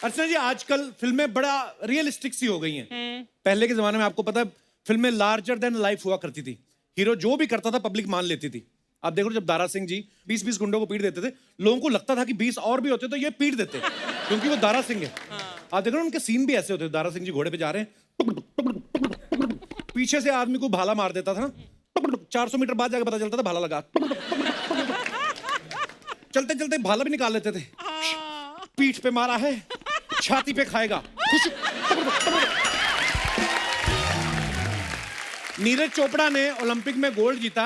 अर्चना जी आजकल फिल्में बड़ा रियलिस्टिक सी हो गई हैं। पहले के जमाने में आपको पता है फिल्में लार्जर देन लाइफ हुआ करती थी। हीरो जो भी करता था पब्लिक मान लेती थी। आप देखो जब दारा सिंह जी 20-20 गुंडों को पीट देते थे, लोगों को लगता था कि 20 और भी होते तो ये पीट देते, क्योंकि वो दारा सिंह है। आप देखो ना उनके सीन भी ऐसे होते थे। दारा सिंह जी घोड़े पे जा रहे हैं, पीछे से आदमी को भाला मार देता था ना, 400 मीटर बाद जाके पता चलता था भाला लगा। चलते चलते भाला भी निकाल लेते थे। पीठ पे मारा है, छाती पे खाएगा। नीरज चोपड़ा ने ओलंपिक में गोल्ड जीता।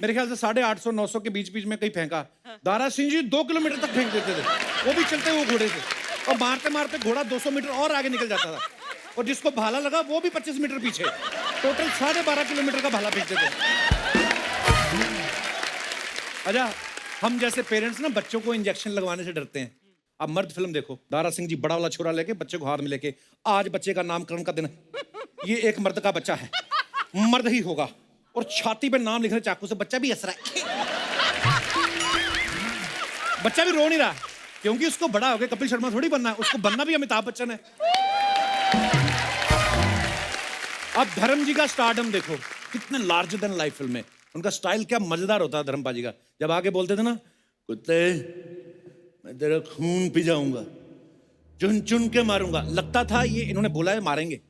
मेरे ख्याल से 850-900 के बीच बीच में कहीं फेंका। दारा सिंह जी 2 किलोमीटर तक फेंक देते थे, वो भी चलते हुए घोड़े से, और मारते मारते घोड़ा 200 मीटर और आगे निकल जाता था, और जिसको भाला लगा वो भी 25 मीटर पीछे। टोटल 12.5 किलोमीटर का भाला फेंकते थे। अच्छा, हम जैसे पेरेंट्स ना बच्चों को इंजेक्शन लगवाने से डरते हैं। अब मर्द फिल्म देखो, दारा सिंह जी बड़ा वाला छोरा लेके बच्चे को हाथ में लेके, आज बच्चे का नामकरण का दिन है, ये एक मर्द का बच्चा है, मर्द ही होगा, और छाती पे नाम लिख रहे चाकू से। बच्चा भी हंस रहा है, बच्चा भी रो नहीं रहा, क्योंकि उसको बड़ा हो गया कपिल शर्मा थोड़ी बनना है, उसको बनना भी अमिताभ बच्चन है। अब धर्म जी का स्टारडम देखो, कितने लार्जर देन लाइफ फिल्म है। उनका स्टाइल क्या मजेदार होता है धर्मपा जी का। जब आगे बोलते थे ना, कुत्ते मैं तेरा खून पी जाऊंगा, चुन चुन के मारूंगा, लगता था ये इन्होंने बोला है मारेंगे।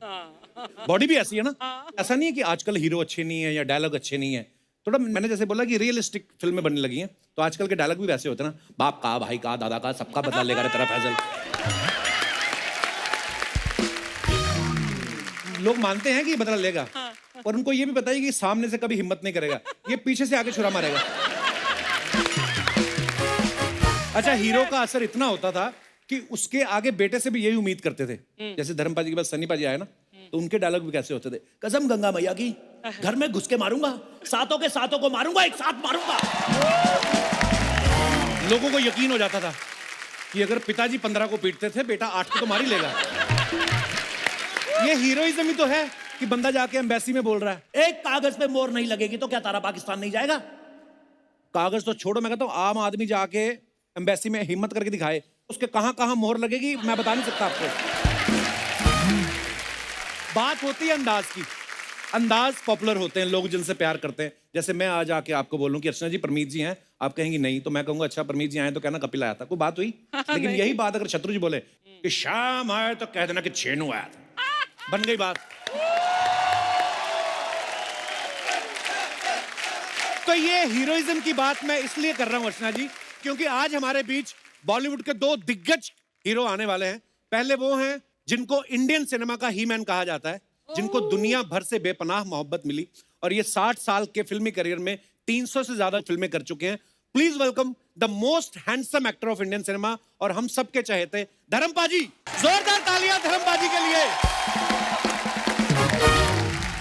बॉडी भी ऐसी है ना। ऐसा नहीं है कि आजकल हीरो अच्छे नहीं है या डायलॉग अच्छे नहीं है। थोड़ा मैंने जैसे बोला कि रियलिस्टिक फिल्में बनने लगी हैं, तो आजकल के डायलॉग भी वैसे होते हैं ना, बाप का, भाई का, दादा का, सबका बदला लेगा रे तेरा फैजल। लोग मानते हैं कि ये बदला लेगा, और उनको ये भी पता है कि सामने से कभी हिम्मत नहीं करेगा, ये पीछे से आगे छुरा मारेगा। अच्छा, हीरो का असर इतना होता था कि उसके आगे बेटे से भी यही उम्मीद करते थे। जैसे धर्मपा जी के बाद सन्नी पाजी आए ना, तो उनके डायलॉग भी कैसे होते थे, कसम गंगा मैया की, घर में घुस के मारूंगा, सातों के सातों को मारूंगा, एक साथ मारूंगा। लोगों को यकीन हो जाता था कि अगर पिताजी 15 को पीटते थे, बेटा 8 को तो मार ही लेगा। ये हीरोइज्म ही तो है कि बंदा जाके एम्बेसी में बोल रहा है, एक कागज पे मोहर नहीं लगेगी तो क्या तारा पाकिस्तान नहीं जाएगा। कागज तो छोड़ो, मैं कहता हूं आम आदमी जाके एम्बेसी में हिम्मत करके दिखाए, उसके कहां कहां मोहर लगेगी मैं बता नहीं सकता आपको। बात होती है अंदाज की, अंदाज पॉपुलर होते हैं, लोग जिनसे प्यार करते हैं। जैसे मैं आज आके आपको बोलूं कि अर्चना जी परमीत जी हैं, आप कहेंगी नहीं, तो मैं कहूंगा अच्छा परमीत जी आए तो कहना कपिल आया था, कोई बात हुई। लेकिन यही बात अगर शत्रु जी बोले कि शाम आए तो कह देना कि छेनू आया था, बन गई बात। तो ये हीरोइज्म की बात मैं इसलिए कर रहा हूं अर्चना जी, क्योंकि आज हमारे बीच बॉलीवुड के 2 दिग्गज हीरो आने वाले हैं। पहले वो हैं जिनको इंडियन सिनेमा का ही मैन कहा जाता है, जिनको दुनिया भर से बेपनाह मोहब्बत मिली, और ये 60 साल के फिल्मी करियर में 300 से ज्यादा फिल्में कर चुके हैं। Please welcome the most handsome actor of Indian cinema और हम सबके चहेते धर्मपा जी। जोरदार तालियां धर्मपा जी के लिए।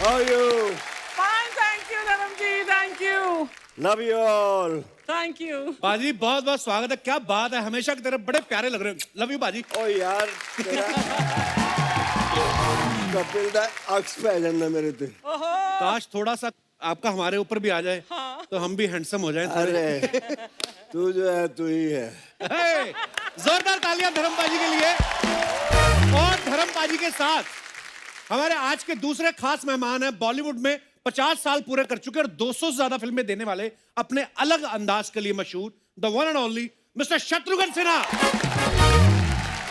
How are you? Fine, thank you, Dharam ji. Thank you. Love you all. Thank you. बाजी बहुत बहुत स्वागत है। क्या बात है, हमेशा की तरह बड़े प्यारे लग रहे हो। लव यू बाजी। ओ यार कपिल दा अक्स पे जाना मेरे ते। काश थोड़ा सा आपका हमारे ऊपर भी आ जाए, तो हम भी हैंडसम हो जाएं। अरे तू जो है तू ही है। जोरदार तालियां धर्मपा जी के लिए। और धर्मपा जी के साथ हमारे आज के दूसरे खास मेहमान हैं, बॉलीवुड में 50 साल पूरे कर चुके और 200 से ज्यादा फिल्में देने वाले, अपने अलग अंदाज के लिए मशहूर, the one and only mister Shatrughan Sinha.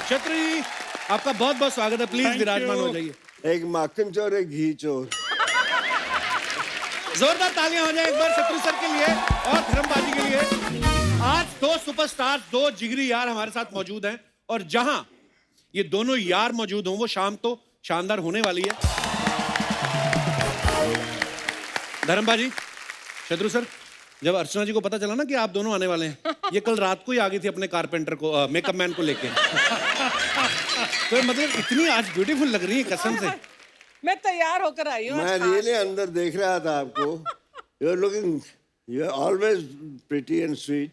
Shatru ji आपका बहुत बहुत स्वागत है, प्लीज विराजमान हो जाइए। एक माखन चोर एक घी चोर। जोरदार तालियां हो जाए एक बार शत्रु सर के लिए और धर्मबाजी के लिए। आज 2 सुपरस्टार, 2 जिगरी यार हमारे साथ मौजूद हैं, और जहां ये दोनों यार मौजूद हों वो शाम तो शानदार होने वाली है। धर्मबाजी, शत्रु सर, जब अर्चना जी को पता चला ना कि आप दोनों आने वाले हैं, ये कल रात को ही आ गई थी अपने कारपेंटर को, मेकअप मैन को लेके। तो मतलब इतनी आज ब्यूटीफुल लग रही है कसम से। मैं तैयार होकर आई हूँ। मैं रियली अंदर देख रहा था आपको। You are looking, you are always pretty and sweet.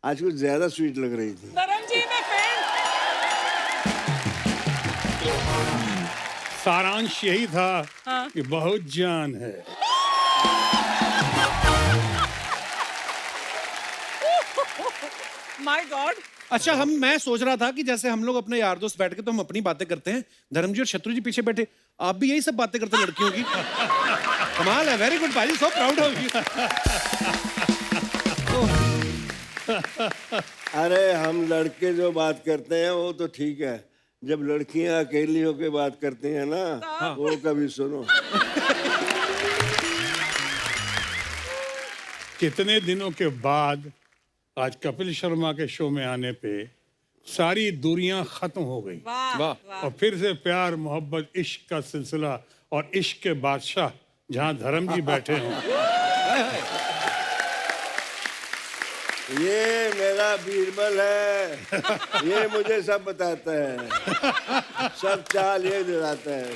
आज कुछ ज्यादा स्वीट लग रही थी। धर्म जी मैं सारांश यही था कि बहुत जान है। माय गॉड, अच्छा मैं सोच रहा था कि जैसे हम लोग अपने यार दोस्त बैठ के तो हम अपनी बातें करते हैं, धर्म जी और शत्रु जी पीछे बैठे, आप भी यही सब बातें करते हैं लड़कियों की। कमाल है, वेरी गुड भाई, सो प्राउड ऑफ यू। अरे हम लड़के जो बात करते हैं वो तो ठीक है, जब लड़कियां अकेली होके बात करती हैं ना, वो कभी सुनो। कितने दिनों के बाद आज कपिल शर्मा के शो में आने पे सारी दूरियां खत्म हो गई वाह वाह। वाह। और फिर से प्यार मोहब्बत इश्क का सिलसिला और इश्क के बादशाह जहां धर्म जी बैठे हों। ये मेरा बीरबल है, ये मुझे सब बताता है, सब चाल ये दिलाता है,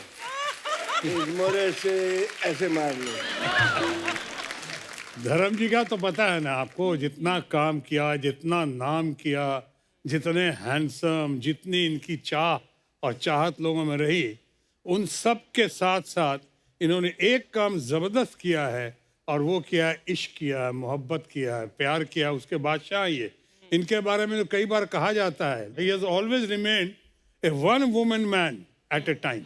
इस मोरे से ऐसे मार लो। धर्म जी का तो पता है ना आपको, जितना काम किया, जितना नाम किया, जितने हैंडसम, जितनी इनकी चाह और चाहत लोगों में रही, उन सब के साथ साथ इन्होंने एक काम जबरदस्त किया है और वो किया है, इश्क किया है, मोहब्बत किया है, प्यार किया है, उसके बादशाह ये। इनके बारे में तो कई बार कहा जाता है, he has always remained a one woman man at a time।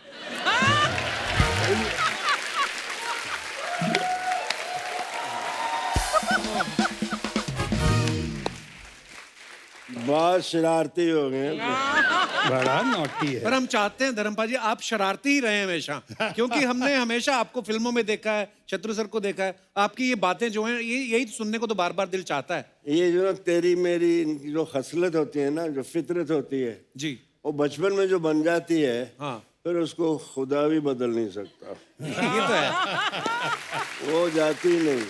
बहुत शरारती हो गए। बड़ा नॉटी पर है। हम चाहते हैं धर्मपा जी आप शरारती ही रहे हमेशा, क्योंकि हमने हमेशा आपको फिल्मों में देखा है, शत्रु सर को देखा है, आपकी ये बातें जो हैं ये यही सुनने को तो बार बार दिल चाहता है। ये जो तेरी मेरी इनकी जो खसलत होती है ना, जो फितरत होती है, जी वो बचपन में जो बन जाती है, हाँ। फिर उसको खुदा भी बदल नहीं सकता, ये तो है। वो जाती नहीं।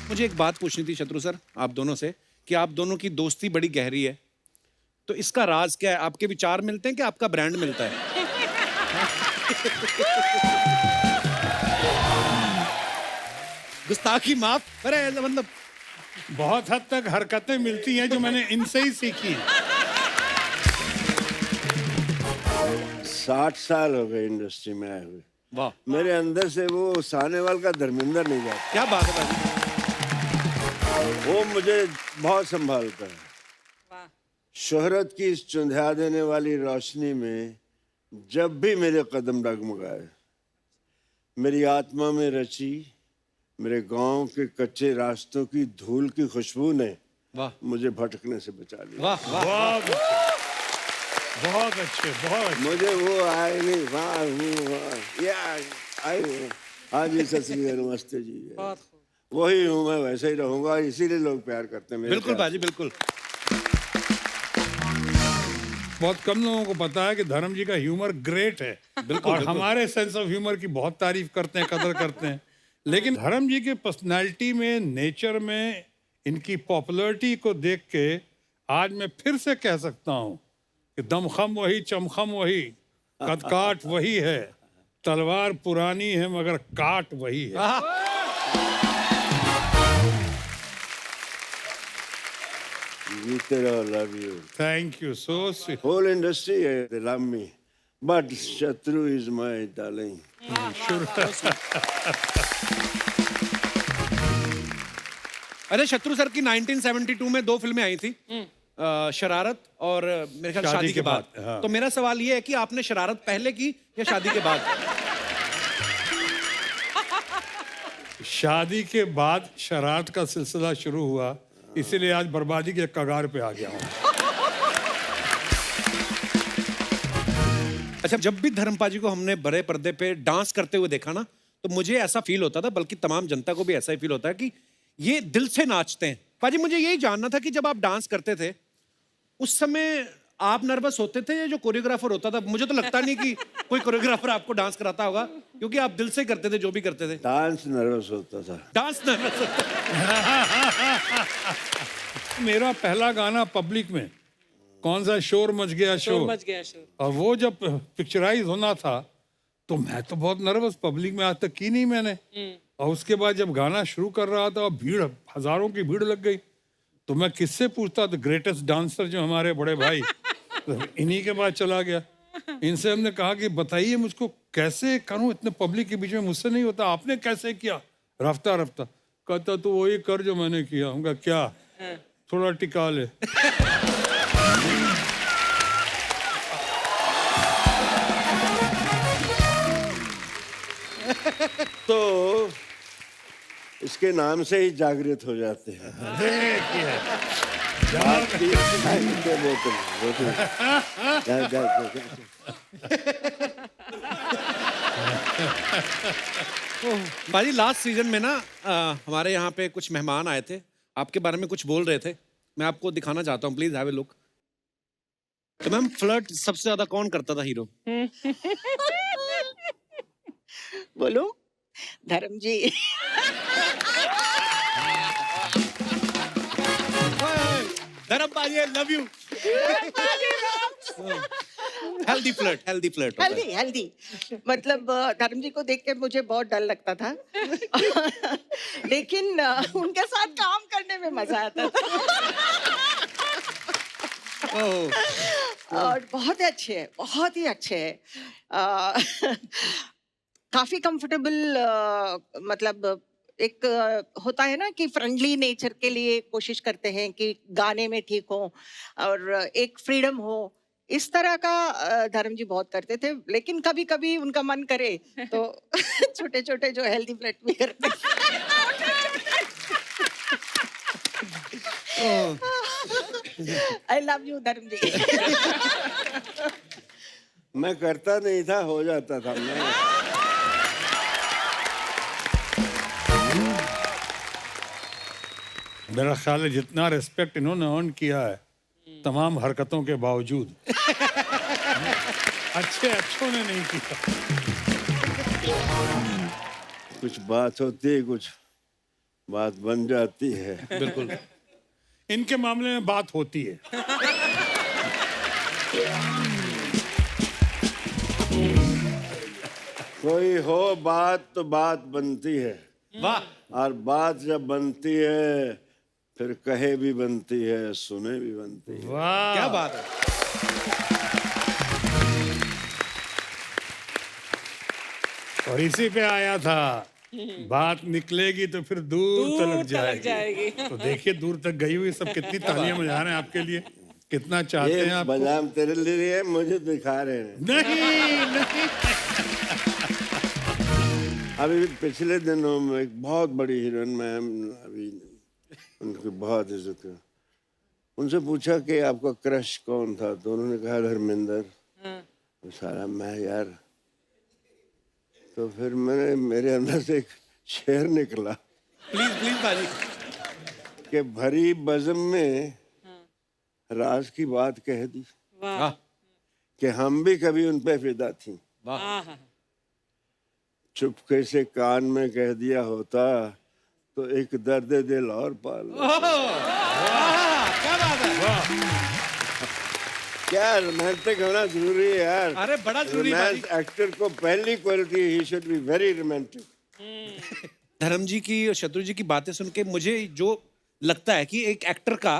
मुझे एक बात पूछनी थी शत्रु सर आप दोनों से, कि आप दोनों की दोस्ती बड़ी गहरी है, तो इसका राज क्या है? आपके विचार मिलते हैं कि आपका ब्रांड मिलता है? गुस्ताखी माफ, अरे मतलब बहुत हद तक हरकतें मिलती हैं जो मैंने इनसे ही सीखी। 60 साल हो गए इंडस्ट्री में आए हुए, वाह, मेरे अंदर से वो सानेवाल का धर्मेंद्र नहीं जाता, क्या बात है भाई। वो मुझे बहुत संभालता है। वाह। शोहरत की इस चुंधिया देने वाली रोशनी में जब भी मेरे कदम डगमगाए, मेरी आत्मा में रची मेरे गांव के कच्चे रास्तों की धूल की खुशबू ने वाह मुझे भटकने से बचा लिया। वाह वाह, बहुत अच्छे, बहुत अच्छे, बहुत अच्छे। मुझे वो आए नहीं, वाह हूँ या आए हूँ। हाँ जी, सत श्री अकाल, नमस्ते जी। बहुत खूब। वही हूँ मैं, वैसे ही रहूंगा, इसीलिए लोग प्यार करते हैं मेरे बिल्कुल प्यार बाजी बिल्कुल। बहुत कम लोगों को पता है कि धर्म जी का ह्यूमर ग्रेट है। बिल्कुल, और बिल्कुल। हमारे सेंस ऑफ ह्यूमर की बहुत तारीफ करते हैं, कदर करते हैं, लेकिन धर्म जी के पर्सनालिटी में, नेचर में, इनकी पॉपुलैरिटी को देख के आज मैं फिर से कह सकता हूँ कि दमखम वही, चमखम वही, कदकाठ वही है, तलवार पुरानी है मगर काट वही है। जीते रहो, love you. Thank you, so sweet. Whole industry, they love me, but Shatru is my darling. अरे शत्रु सर की 1972 में 2 फिल्में आई थी, शरारत और मेरे ख्याल शादी के बाद। हाँ। तो मेरा सवाल ये है कि आपने शरारत पहले की या शादी के बाद? शादी के बाद शरारत का सिलसिला शुरू हुआ, इसीलिए आज बर्बादी के कगार पे आ गया हूँ। अच्छा, जब भी धर्मपाजी को हमने बड़े पर्दे पे डांस करते हुए देखा ना, तो मुझे ऐसा फील होता था, बल्कि तमाम जनता को भी ऐसा ही फील होता है कि ये दिल से नाचते हैं। पाजी, मुझे यही जानना था कि जब आप डांस करते थे उस समय आप नर्वस होते थे या जो कोरियोग्राफर होता था? मुझे तो लगता नहीं कि कोई कोरियोग्राफर आपको डांस कराता होगा, क्योंकि आप दिल से करते थे जो भी करते थे। डांस नर्वस होता था। डांस नर्वस होता। मेरा पहला गाना पब्लिक में कौन सा, शोर मच गया शोर शोर, मच गया शोर। और वो जब पिक्चराइज होना था तो मैं तो बहुत नर्वस, पब्लिक में आज तक की नहीं मैंने। और उसके बाद जब गाना शुरू कर रहा था और भीड़, हजारों की भीड़ लग गई, तो मैं किससे पूछता? द ग्रेटेस्ट डांसर जो हमारे बड़े भाई, तो इन्हीं के बाद चला गया। इनसे हमने कहा कि बताइए मुझको कैसे करूं, इतने पब्लिक के बीच में मुझसे नहीं होता, आपने कैसे किया? रफ्ता रफ्ता कहता तो वही कर जो मैंने किया। उनका क्या थोड़ा टिका ले। तो इसके नाम से ही जागृत हो जाते हैं। देखिए, बोतल बोतल बाजी लास्ट सीजन में ना हमारे यहाँ पे कुछ मेहमान आए थे, आपके बारे में कुछ बोल रहे थे, मैं आपको दिखाना चाहता हूँ, प्लीज हैव ए लुक। तो मैम फ्लर्ट सबसे ज्यादा कौन करता था हीरो? बोलो धर्म जी। धर्म बाजी आई लव यू। हेल्दी फ्लर्ट होता है। हेल्दी मतलब धर्म जी को देख के मुझे बहुत डर लगता था। लेकिन उनके साथ काम करने में मजा आता था। और बहुत ही अच्छे हैं, बहुत ही अच्छे हैं। काफी कंफर्टेबल, मतलब एक होता है ना कि फ्रेंडली नेचर के लिए कोशिश करते हैं कि गाने में ठीक हो और एक फ्रीडम हो, इस तरह का धर्म जी बहुत करते थे। लेकिन कभी कभी उनका मन करे तो छोटे छोटे जो हेल्दी फ्लर्ट भी करते आई लव यू धर्म जी। मैं करता नहीं था, हो जाता था। मैं मेरा ख्याल है जितना रिस्पेक्ट इन्होंने अर्न किया है तमाम हरकतों के बावजूद, अच्छों ने नहीं किया। कुछ बात होती है, कुछ बात बन जाती है। बिल्कुल। इनके मामले में बात होती है। कोई हो बात तो बात बनती है, वाह। और बात जब बनती है फिर कहे भी बनती है, सुने भी बनती है। वाह, क्या बात है। और इसी पे आया था, बात निकलेगी तो फिर दूर तक जाएगी। तो देखिए दूर तक गई हुई सब कितनी तालियां बजा रहे हैं आपके लिए, कितना चाहते हैं ये आप। बदाम तेरे लिए है, मुझे दिखा रहे हैं। नहीं अभी पिछले दिनों में एक बहुत बड़ी हीरोइन, मैम, अभी उनकी बहुत इज्जत है, उनसे पूछा कि आपका क्रश कौन था, तो उन्होंने कहा धर्मेंद्र। सारा मैं यार, तो फिर मेरे अंदर से एक शेर निकला प्लीज बाजी। कि भरी बज़म में राज की बात कह दी वाह कि हम भी कभी उन पे फिदा थी, वाह। चुपके से कान में कह दिया होता तो एक दर्द दिल और पाल। क्या बात है। क्या रोमांटिक होना जरूरी है यार। अरे बड़ा जरूरी है रोमांस एक्टर को पहली quality, he should be very romantic. धर्म जी की और शत्रु जी की बातें सुन के मुझे जो लगता है कि एक एक्टर का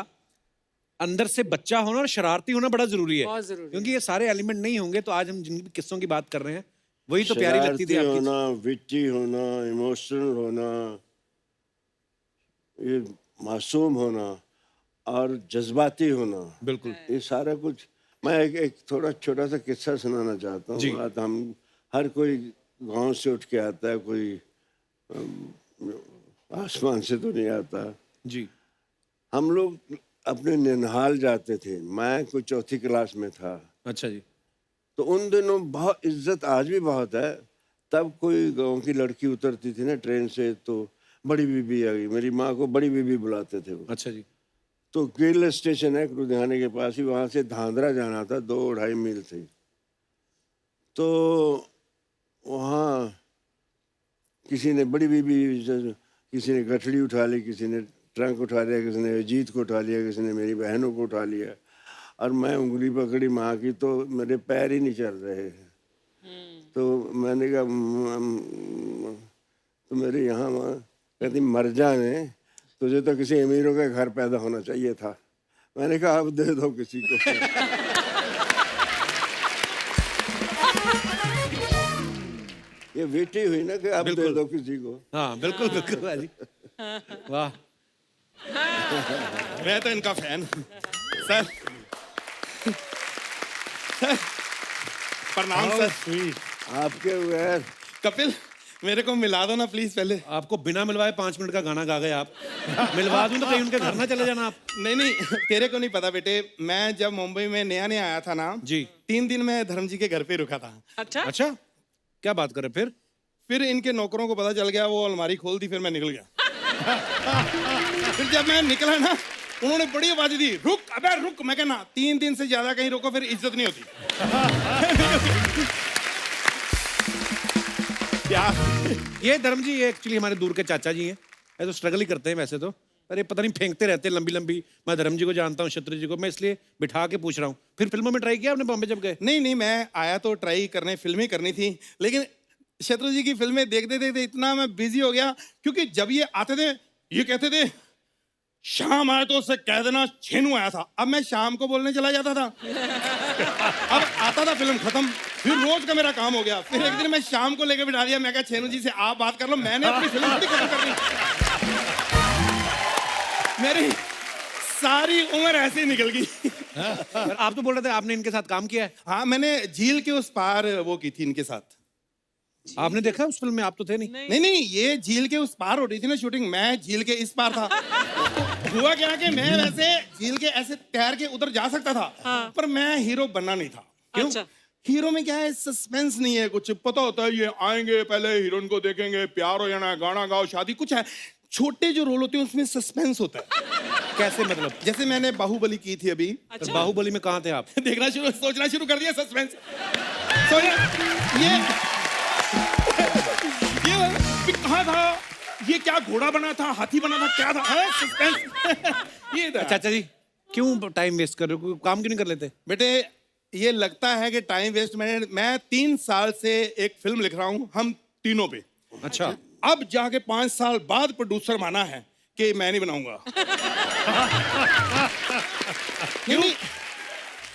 अंदर से बच्चा होना और शरारती होना बड़ा जरूरी है। बहुत जरूरी है। क्योंकि ये सारे एलिमेंट नहीं होंगे तो आज हम जिन भी किस्सों की बात कर रहे हैं वही तो प्यारी लगती थी शरारती आपकी। होना, विटी होना, इमोशनल होना, ये मासूम होना और जज्बाती होना, बिल्कुल। ये सारा कुछ। मैं एक थोड़ा छोटा सा किस्सा सुनाना चाहता जी। हूँ। बात हम हर कोई गांव से उठ के आता है, कोई आसमान से तो नहीं आता। जी। हम लोग अपने ननिहाल जाते थे, मैं कोई चौथी क्लास में था। अच्छा जी। तो उन दिनों बहुत इज्जत, आज भी बहुत है। तब कोई गांव की लड़की उतरती थी ना ट्रेन से तो बड़ी बीबी आ गई, मेरी माँ को बड़ी बीबी बुलाते थे वो। अच्छा जी। तो गिल स्टेशन है लुधियाने के पास ही, वहाँ से धांधरा जाना था, 2-2.5 मील थे। तो वहाँ किसी ने बड़ी बीबी, किसी ने गठड़ी उठा ली, किसी ने ट्रंक उठा लिया, किसी ने अजीत को उठा लिया, किसी ने मेरी बहनों को उठा लिया। और मैं उंगली पकड़ी माँ की तो मेरे पैर ही नहीं चल रहे। तो मैंने कहा तो मेरे यहाँ माँ कहती मर जाने, तुझे तो किसी अमीरों के घर पैदा होना चाहिए था। मैंने कहा अब दे दो किसी को। ये बेटी हुई ना कि अब दे दो किसी को। हाँ बिल्कुल बिल्कुल बाजी। वाह। मैं तो इनका फैन। सर सर प्रणाम How सर। sweet. आपके बगैर कपिल मेरे को मिला दो ना प्लीज पहले। आपको बिना मिलवाए 5 मिनट का गाना गा गए आप। मिलवा दूं तो कहीं उनके घर ना चले जाना आप। नहीं नहीं, तेरे को नहीं पता बेटे, मैं जब मुंबई में नया नया आया था ना जी। 3 दिन मैं धर्म जी के घर पे रुका था। अच्छा अच्छा, क्या बात करें फिर इनके नौकरों को पता चल गया, वो अलमारी खोल दी, फिर मैं निकल गया। फिर जब मैं निकला ना, उन्होंने बड़ी आवाज दी, रुक अबे रुक। मैं कहना 3 दिन से ज्यादा कहीं रुको फिर इज्जत नहीं होती। क्या ये धर्म जी, ये एक्चुअली हमारे दूर के चाचा जी हैं। ये तो स्ट्रगल ही करते हैं वैसे तो, पर ये पता नहीं फेंकते रहते हैं लंबी लंबी। मैं धर्म जी को जानता हूँ, शत्रु जी को, मैं इसलिए बिठा के पूछ रहा हूँ। फिर फिल्मों में ट्राई किया आपने बॉम्बे जब गए? नहीं नहीं, मैं आया तो ट्राई करने, फिल्में करनी थी, लेकिन शत्रु जी की फिल्में देखते देखते इतना मैं बिजी हो गया, क्योंकि जब ये आते थे ये कहते थे शाम आया तो उससे कह देना छेनू आया था। अब मैं शाम को बोलने चला जाता था। अब आता था फिल्म खत्म, फिर रोज का मेरा काम हो गया। फिर एक दिन मैं शाम को लेकर बिठा दिया, मैं कहा छेनू जी से आप बात कर लो, मैंने अपनी फिल्म थोड़ी खत्म करनी। मेरी सारी उम्र ऐसे ही निकल गई। पर आप तो बोल रहे थे आपने इनके साथ काम किया है। हाँ, मैंने झील के उस पार वो की थी इनके साथ। आपने देखा उस फिल्म में? आप तो थे नहीं। नहीं नहीं, ये झील के उस पार हो रही थी ना शूटिंग, मैं झील के इस पार था। तो हुआ क्या कि मैं वैसे झील के ऐसे तैर के उधर जा सकता था, पर मैं हीरो बनना नहीं था। क्यों? अच्छा। हीरो में क्या है, सस्पेंस नहीं है कुछ। पता होता है ये आएंगे, पहले हीरोइन को देखेंगे, प्यार हो जाना, गाना गाओ, शादी, कुछ है। छोटे जो रोल होते हैं उसमें सस्पेंस होता है। कैसे मतलब? जैसे मैंने बाहुबली की थी अभी। तो बाहुबली में कहाँ थे आप? देखना शुरू, सोचना शुरू कर दिया, सस्पेंस। ये कहाँ था, ये क्या घोड़ा बना था, हाथी बना था, क्या था? सस्पेंस। ये था। चाचा जी, क्यों टाइम वेस्ट कर रहे हो? कोई काम क्यों नहीं कर लेते? बेटे, ये लगता है कि टाइम वेस्ट। मैं 3 साल से एक फिल्म लिख रहा हूँ, हम तीनों पे। अच्छा। अब जाके 5 साल बाद प्रोड्यूसर माना है कि मैं नहीं बनाऊंगा।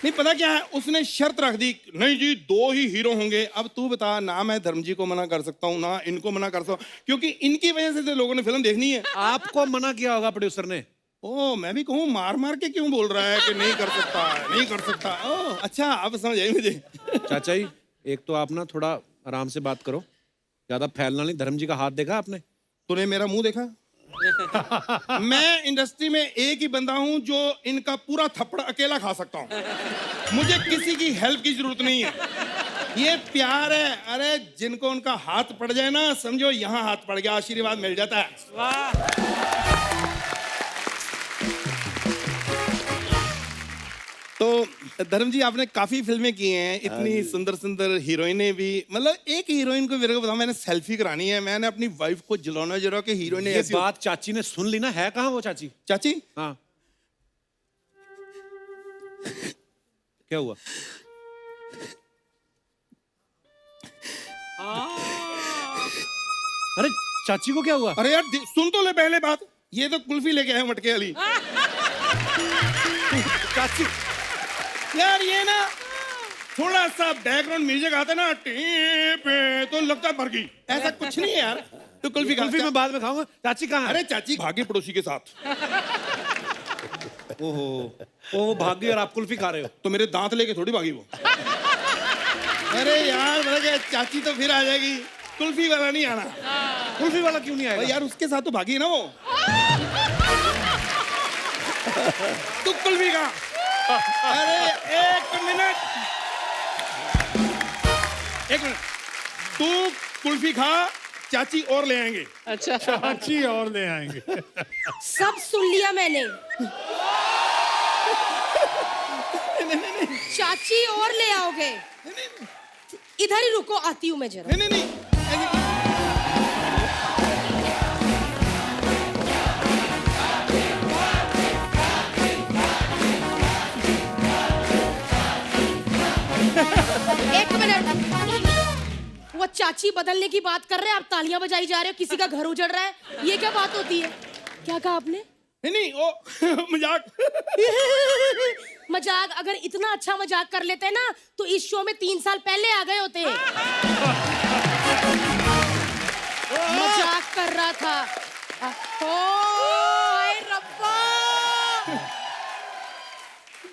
नहीं पता क्या है, उसने शर्त रख दी, नहीं जी 2 ही हीरो होंगे। अब तू बता, ना मैं धर्म जी को मना कर सकता हूँ, ना इनको मना कर सकता हूँ, क्योंकि इनकी वजह से तो लोगों ने फिल्म देखनी है। आपको मना किया होगा प्रोड्यूसर ने। ओ, मैं भी कहूँ मार मार के क्यों बोल रहा है कि नहीं कर सकता, नहीं कर सकता। ओ अच्छा, अब समझ आई मुझे। चाचा जी, एक तो आप ना थोड़ा आराम से बात करो, ज्यादा फैलना नहीं। धर्म जी का हाथ देखा आपने? तूने मेरा मुंह देखा? मैं इंडस्ट्री में एक ही बंदा हूं जो इनका पूरा थप्पड़ अकेला खा सकता हूं। मुझे किसी की हेल्प की जरूरत नहीं है। ये प्यार है। अरे जिनको उनका हाथ पड़ जाए ना, समझो यहाँ हाथ पड़ गया, आशीर्वाद मिल जाता है। वाह। तो धर्म जी, आपने काफी फिल्में की हैं, इतनी सुंदर सुंदर हीरोइनें भी। मतलब एक हीरोइन को मेरे को बताओ, मैंने सेल्फी करानी है, मैंने अपनी वाइफ को जलाना जरा कि हीरोइन ये ऐसी बात चाची ने सुन ली ना। है कहाँ वो चाची? चाची, हाँ, क्या हुआ? अरे चाची को क्या हुआ? अरे यार सुन तो ले पहले बात। ये तो कुल्फी लेके आए मटके वाली। चाची, यार ये ना थोड़ा सा बैकग्राउंड म्यूजिक आता ना, पे तो लगता है मर गई। ऐसा कुछ नहीं है यार। तो कुल्फी कुल्फी मैं बाद में खाऊंगा। चाची कहाँ है? अरे चाची भागी पड़ोसी के साथ। ओहो, वो भाग गई और आप कुल्फी खा रहे हो? तो मेरे दांत लेके थोड़ी भागी वो। अरे यार मतलब कि चाची तो फिर आ जाएगी, कुल्फी वाला नहीं आना। कुल्फी वाला क्यों नहीं आएगा? यार उसके साथ तो भागी है ना वो। तू कुल्फी खा। अरे एक मिनट, तू कुल्फी खा, चाची और ले आएंगे। अच्छा। चाची और ले आएंगे। सब सुन लिया मैंने। चाची और ले आओगे? इधर ही रुको, आती हूँ मैं जरा। नहीं नहीं नहीं, एक मिनट, वो चाची बदलने की बात कर रहे हैं, आप तालियां बजाई जा रहे हो, किसी का घर उजड़ रहा है, ये क्या बात होती है? क्या कहा आपने? नहीं ओ मजाक। मजाक? अगर इतना अच्छा मजाक कर लेते ना तो इस शो में 3 साल पहले आ गए होते। मजाक कर रहा था। ओ, हाय रब्बा।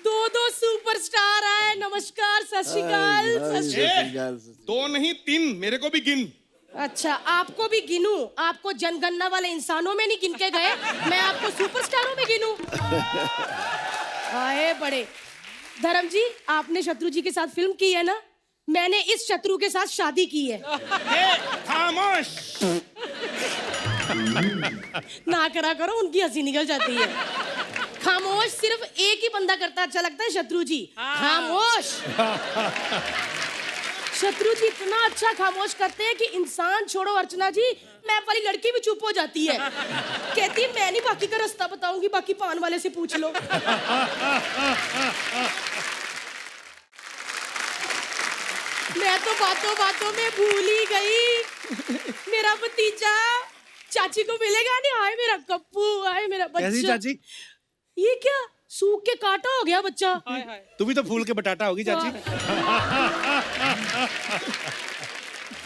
दो सुपरस्टार आए। नमस्कार, सत श्री अकाल, सत श्री अकाल। दो नहीं 3, मेरे को भी गिन। अच्छा, आपको भी गिनूं? आपको जनगणना वाले इंसानों में नहीं गिन के गए, मैं आपको सुपरस्टारों में गिनूं? आए बड़े। धर्म जी, आपने शत्रु जी के साथ फिल्म की है ना? मैंने इस शत्रु के साथ शादी की है। खामोश। ना करा करो, उनकी हंसी निकल जाती है। खामोश सिर्फ एक ही बंदा करता अच्छा लगता है, शत्रु जी। खामोश। शत्रु जी इतना अच्छा खामोश करते हैं कि इंसान छोड़ो अर्चना जी, मैं वाली लड़की भी चुप हो जाती है। कहती है मैं नहीं बाकी का रास्ता बताऊंगी, बाकी पान वाले से पूछ लो। मैं तो बातों बातों में भूल ही गई। मेरा भतीजा चाची को मिलेगा नहीं। हाय मेरा कप्पू, हाय मेरा बच्चा। कैसी चाची? ये क्या सूख के काटा हो गया बच्चा? तू भी तो फूल के बटाटा होगी चाची।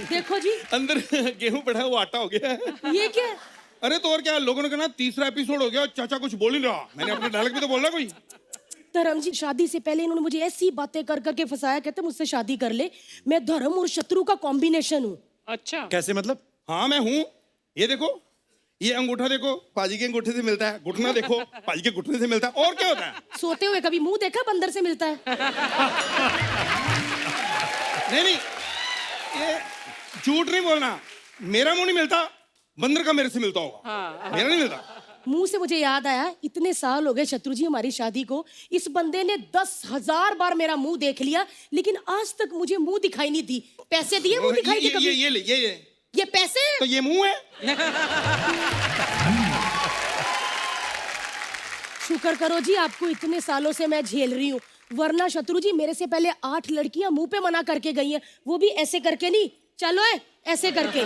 देखो जी, अंदर गेहूं पड़ा है, वो आटा हो गया है। ये क्या? अरे तो और क्या, लोगों ने कहा ना 3रा एपिसोड हो गया और चाचा कुछ बोल ही नहीं रहा। मैंने अपने डायलॉग भी तो बोलना कोई। धर्म जी, शादी से पहले इन्होंने मुझे ऐसी बातें कर करके फंसाया, कहते मुझसे शादी कर ले, मैं धर्म और शत्रु का कॉम्बिनेशन हूँ। अच्छा, कैसे मतलब? हाँ मैं हूँ। ये देखो, ये अंगूठा देखो, पाजी के अंगूठे से मिलता है। घुटना देखो, पाजी के घुटने से मिलता है। और क्या होता है? सोते हुए कभी मुंह देखा बंदर से मिलता है? नहीं, ये झूठ नहीं बोलना। मेरा मुंह नहीं मिलता, बंदर का मेरे से मिलता होगा। मेरा नहीं मिलता। मुंह से मुझे याद आया, इतने साल हो गए शत्रु जी हमारी शादी को, इस बंदे ने 10,000 बार मेरा मुंह देख लिया, लेकिन आज तक मुझे मुंह दिखाई नहीं दी। पैसे दिए मुंह दिखाई दी कभी? ये ले, ये पैसे? तो ये मुंह है। शुक्र करो जी, आपको इतने सालों से मैं झेल रही हूँ, वरना शत्रु जी मेरे से पहले 8 लड़कियां मुंह पे मना करके गई हैं, वो भी ऐसे करके नहीं, चलो है ऐसे करके।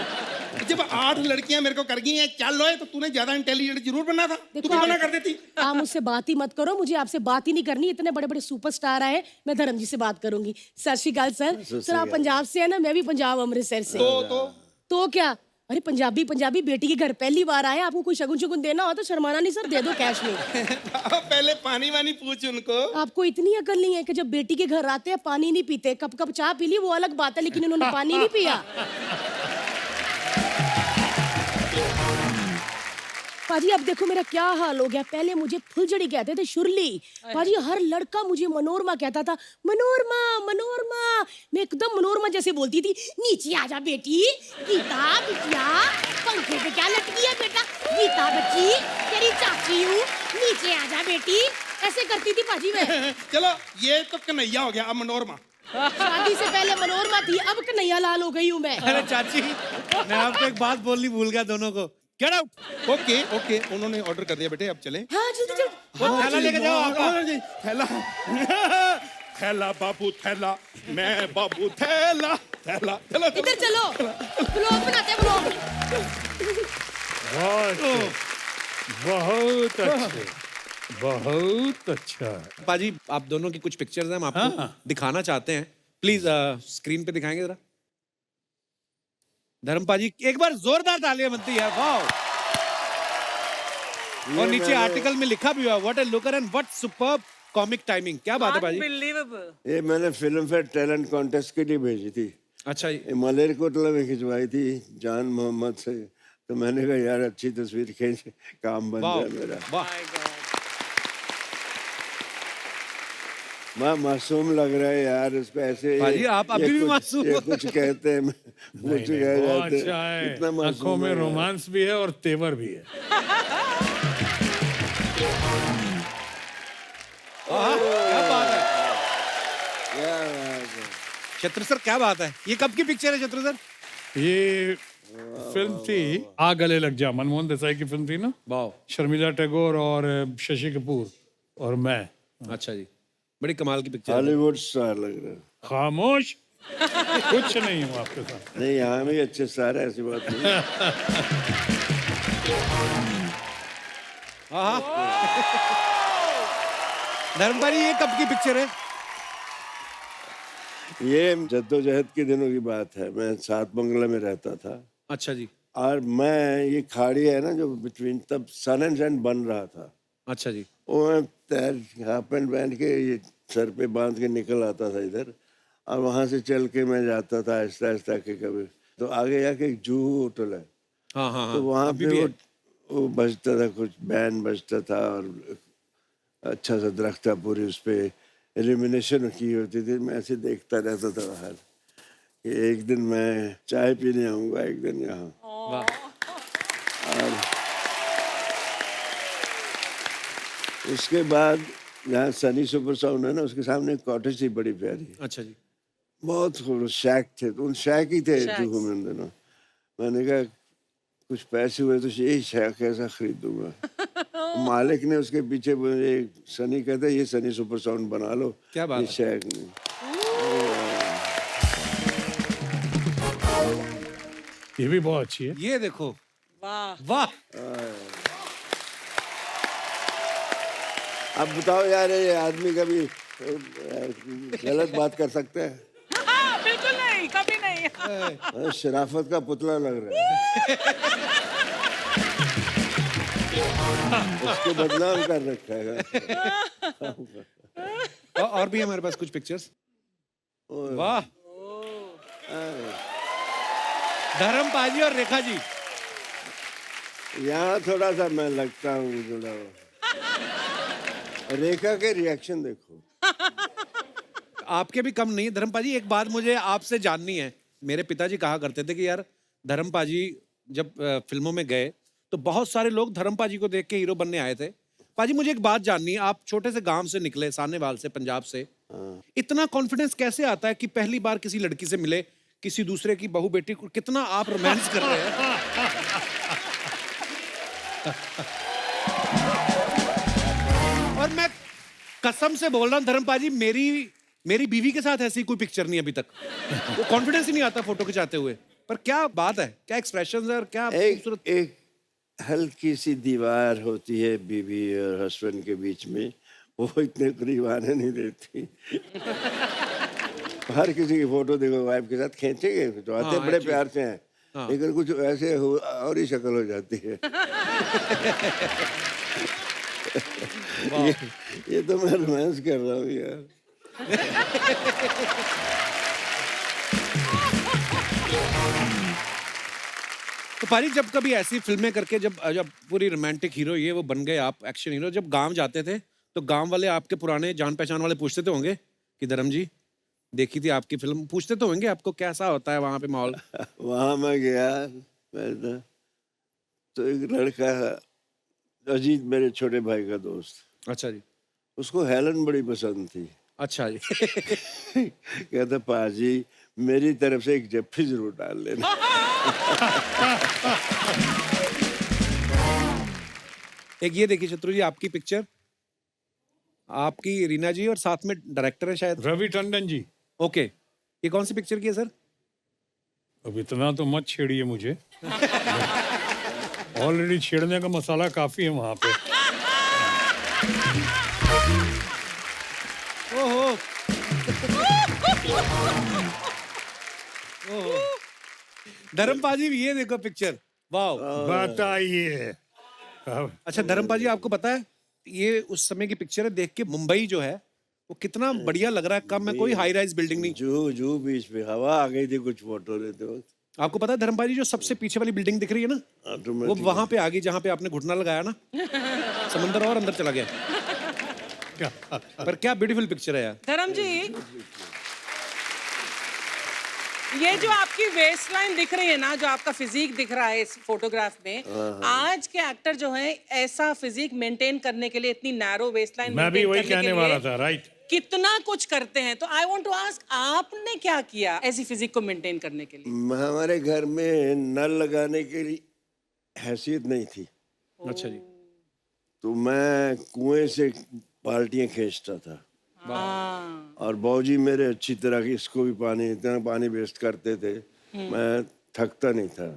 जब 8 लड़कियां मेरे को कर गई हैं चल लो है, तो तूने ज्यादा इंटेलिजेंट जरूर बनना था। तू भी मना कर देती। आप मुझसे बात ही मत करो, मुझे आपसे बात ही नहीं करनी। इतने बड़े बड़े सुपरस्टार आए, मैं धर्म जी से बात करूंगी। सत श्री अकाल सर। सर आप पंजाब से है ना? मैं भी पंजाब अमृतसर से। तो क्या? अरे पंजाबी बेटी के घर पहली बार आए, आपको कोई शगुन शुगुन देना हो तो शर्माना नहीं सर, दे दो कैश में। पहले पानी वानी पूछ उनको। आपको इतनी अकल नहीं है कि जब बेटी के घर आते हैं पानी नहीं पीते? कप कप चाय पी ली वो अलग बात है, लेकिन उन्होंने पानी नहीं पिया। पाजी अब देखो मेरा क्या हाल हो गया। पहले मुझे फुलझड़ी कहते थे, शुरली। पाजी हर लड़का मुझे मनोरमा कहता था, मनोरमा मनोरमा। मैं एकदम मनोरमा जैसे बोलती थी। नीचे आजा बेटी, गीता बिटिया, पंखे पे क्या लटकी है बेटा? गीता बच्ची, तेरी चाची हूँ, नीचे आजा बेटी, ऐसे करती थी पाजी मैं। चलो ये तो कन्हैया हो गया, अब मनोरमा। शादी से पहले मनोरमा थी, अब कन्हैया लाल हो गई हूँ मैं। अरे चाची, मैं आपको एक बात बोलनी भूल गया दोनों को। Get out. ओके, उन्होंने ऑर्डर कर दिया बेटे, अब चले। हाँ जल्दी जल्दी। थैला लेके जाओ आपका। थैला थैला बाबू थैला, मैं बाबू थैला थैला। चलो इधर चलो, व्लॉग बनाते हैं व्लॉग। बहुत अच्छे, बहुत अच्छा। पाजी आप दोनों की कुछ पिक्चर्स हैं, हम आपको दिखाना चाहते हैं। प्लीज स्क्रीन पे दिखाएंगे जरा। धर्म पाजी एक बार जोरदार तालियां बनती है। वाओ। और नीचे आर्टिकल में लिखा भी हुआ, what A looker and what superb comic timing. क्या बात है पाजी? अनबिलीवेबल। ये मैंने फिल्म फेयर टैलेंट कॉन्टेस्ट के लिए भेजी थी। अच्छा जी। ये मलेरकोटला में खिंचवाई थी जान मोहम्मद से। तो मैंने कहा यार अच्छी तस्वीर खींच, काम बन वाह गया मेरा। वाह। मासूम लग रहा है यार, उसको ऐसे। पाजी आप अभी भी मासूम ये कुछ कहते हैं, कुछ कह बहुत जाते अच्छा हैं। है, इतना आंखों मासूम में है। रोमांस भी है और तेवर भी है। क्या बात है क्या बात है। शत्रु सर, क्या बात है? ये कब की पिक्चर है शत्रु सर? ये फिल्म थी आ गले लग जा, मनमोहन देसाई की फिल्म थी ना। वाह। शर्मिला टैगोर और शशि कपूर और मैं। अच्छा जी, बड़ी कमाल की पिक्चर है। हॉलीवुड स्टार लग रहा है। खामोश, कुछ नहीं हूँ आपके साथ। नहीं यहाँ भी अच्छे स्टार है, ऐसी बात नहीं। धर्मपाली ये कब की पिक्चर है? ये जद्दोजहद के दिनों की बात है। मैं सात बंगला में रहता था। अच्छा जी। और मैं, ये खाड़ी है ना जो बिटवीन, तब सन एंड सैंड बन रहा था। अच्छा जी। वो मैं तैर हाफ पैंट पहन के ये सर पे बांध के निकल आता था इधर, और वहां से चल के मैं जाता था आहिस्ता आहिस्ता के कभी तो आगे जाके एक जूहू होटल है, हाँ हाँ हाँ तो वहां अभी पे भी है। वो बजता था, कुछ बैंड बजता था, और अच्छा सा दरख्त था, पूरी उस पे इल्यूमिनेशन की होती थी। मैं ऐसे देखता रहता था बाहर कि एक दिन मैं चाय पीने आऊंगा एक दिन यहाँ। वाह उसके बाद जहाँ सनी सुपर साउंड है ना, उसके सामने एक कॉटेज थी बड़ी प्यारी, अच्छा जी बहुत खूबसूरत शैक थे, तो उन शैक ही थे Shacks. जूहू में उन दिनों। मैंने कहा कुछ पैसे हुए तो यही शैक ऐसा खरीदूंगा। मालिक ने उसके पीछे मुझे, सनी कहता है ये सनी सुपर साउंड बना लो, क्या बात ये है। शैक नहीं। ये भी बहुत अच्छी है। ये देखो वाह वाह अब बताओ यार, ये आदमी कभी गलत बात कर सकते हैं? बिल्कुल नहीं, कभी नहीं। शराफत का पुतला लग रहा है। उसके बदनाम कर रखा है। और भी हमारे पास कुछ पिक्चर्स। वाह धर्म पाजी और रेखा जी। यहाँ थोड़ा सा मैं लगता हूँ जुड़ा हुआ। रेखा के रिएक्शन देखो। आपके भी कम नहीं है धर्म पाजी। एक बात मुझे आपसे जाननी है। मेरे पिताजी कहा करते थे कि यार धर्म पाजी जब फिल्मों में गए तो बहुत सारे लोग धर्म पाजी को देख के हीरो बनने आए थे। पाजी मुझे एक बात जाननी है, आप छोटे से गांव से निकले, सानेवाल से, पंजाब से, इतना कॉन्फिडेंस कैसे आता है कि पहली बार किसी लड़की से मिले, किसी दूसरे की बहू बेटी को, कितना आप रोमांस कर रहे हैं? और मैं कसम से बोल रहा हूँ धर्म पाजी, मेरी बीवी के साथ ऐसी कोई पिक्चर नहीं अभी तक। वो कॉन्फिडेंस ही नहीं आता फोटो खिंचाते हुए। पर क्या बात है, क्या एक्सप्रेशंस है और क्या खूबसूरत। एक हल्की सी दीवार होती है बीवी और हस्बैंड के बीच में, वो इतने करीब आने नहीं देती। हर किसी की फोटो देखो वाइफ के साथ खींचेंगे तो आते हाँ, बड़े actually। प्यार से हैं, लेकिन कुछ ऐसे और ही शक्ल हो जाती है। ये तो मैं रोमांस कर रहा हूँ यार। तो पारी जब कभी ऐसी फिल्में करके जब जब पूरी रोमांटिक हीरो ये वो बन गए आप, एक्शन हीरो, जब गांव जाते थे तो गांव वाले आपके पुराने जान पहचान वाले पूछते तो होंगे कि धर्म जी देखी थी आपकी फिल्म, पूछते तो होंगे आपको कैसा होता है वहां पे माहौल? वहां मैं गया मैं तो एक लड़का, अजीत मेरे छोटे भाई का दोस्त, अच्छा जी। उसको हेलन बड़ी पसंद थी। अच्छा जी। कहता पाजी मेरी तरफ से एक जफ्फी जरूर डाल लेना। एक ये देखिए शत्रु जी आपकी पिक्चर, आपकी रीना जी और साथ में डायरेक्टर है शायद। रवि टंडन जी। ओके, ये कौन सी पिक्चर की है सर? अब इतना तो मत छेड़िए मुझे। ऑलरेडी छेड़ने का मसाला काफी है वहां पे। ओहो ओहो धर्म पाजी ये देखो पिक्चर, वाह। बताइए अब अच्छा धर्म पाजी आपको पता है ये उस समय की पिक्चर है, देख के मुंबई जो है वो कितना बढ़िया लग रहा है। कम में कोई हाई राइज बिल्डिंग नहीं। जू बीच पे हवा आ गई थी कुछ फोटो लेते वक्त। आपको पता है धर्म पाजी जो सबसे पीछे वाली बिल्डिंग दिख रही है ना, वो ऑटोमेटिक वहां पे आ गई जहां पे आपने घुटना लगाया ना, समंदर और अंदर चला गया। पर क्या ब्यूटीफुल पिक्चर है यार। धर्म जी, ये जो आपकी वेस्ट लाइन दिख रही है ना, जो आपका फिजिक दिख रहा है इस फोटोग्राफ में, आज के एक्टर जो है ऐसा फिजिक मेंटेन करने के लिए इतनी नैरो वेस्ट लाइन मैं भी वही कहने वाला था, राइट। कितना कुछ करते हैं। तो आई वांट टू आस्क, आपने क्या किया ऐसी फिजिक को मेंटेन करने के लिए? हमारे घर में नल लगाने के लिए हैसियत नहीं थी, अच्छा जी। तो मैं कुएं से बाल्टियां खींचता था, हाँ। और बाबूजी मेरे अच्छी तरह इसको भी पानी, इतना पानी वेस्ट करते थे, मैं थकता नहीं था।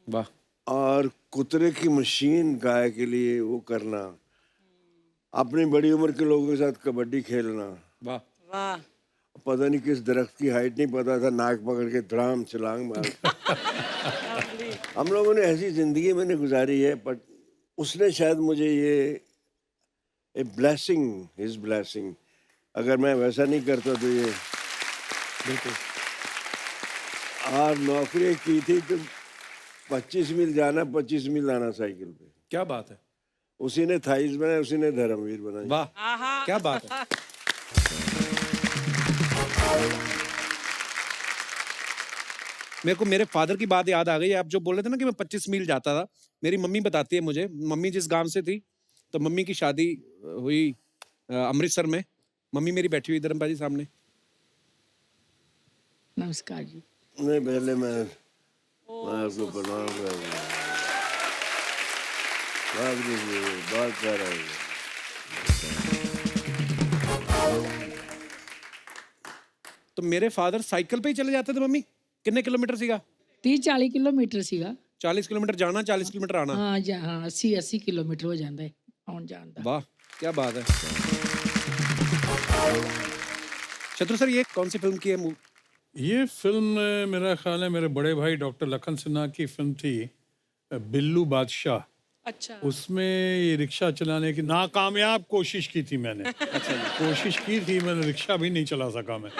वाह। और कुतरे की मशीन गाय के लिए वो करना, अपनी बड़ी उम्र के लोगों के साथ कबड्डी खेलना, वाह। वाह। पता नहीं किस दरख्त की हाइट नहीं पता था, नाक पकड़ के धड़ाम छलांग मार। हम लोगों ने ऐसी जिंदगी मैंने गुजारी है, बट उसने शायद मुझे ये ए ब्लेसिंग, हिज ब्लेसिंग। अगर मैं वैसा नहीं करता तो ये बिल्कुल। और नौकरी की थी तो 25 मील जाना 25 मील आना साइकिल पे। क्या बात है, उसी ने थाइस बनाया, उसी ने धर्मवीर बनाई। वाह क्या बात है। मेरे को मेरे फादर की बात याद आ गई। आप जो बोल रहे थे ना कि मैं 25 मील जाता था, मेरी मम्मी बताती है मुझे। मम्मी जिस गांव से थी, तो मम्मी की शादी हुई अमृतसर में। मम्मी मेरी बैठी हुई धर्मपाल जी सामने। नमस्कार जी। नहीं, पहले मैं आपको प्रणाम कर रहा हूँ। बहुत प्यारा है। तो मेरे फादर साइकिल पे ही चले जाते थे मम्मी। कितने किलोमीटर सीगा? 30-40 किलोमीटर ਸੀਗਾ। 40 किलोमीटर जाना, 40 किलोमीटर आना। हाँ ਜਾਂ ਹਾਂ 80 ਕਿਲੋਮੀਟਰ ਹੋ ਜਾਂਦਾ ਹੈ ਆਉਣ ਜਾਣ ਦਾ। वाह क्या बात है। शत्रु सर, ये कौन सी फिल्म की है? ये फिल्म मेरा ख्याल है मेरे बड़े भाई डॉक्टर लखन सिन्हा की फिल्म थी बिल्लू बादशाह। अच्छा। उसमें ये रिक्शा चलाने की नाकामयाब कोशिश की थी मैंने। अच्छा, कोशिश की थी मैंने, रिक्शा भी नहीं चला सका मैं।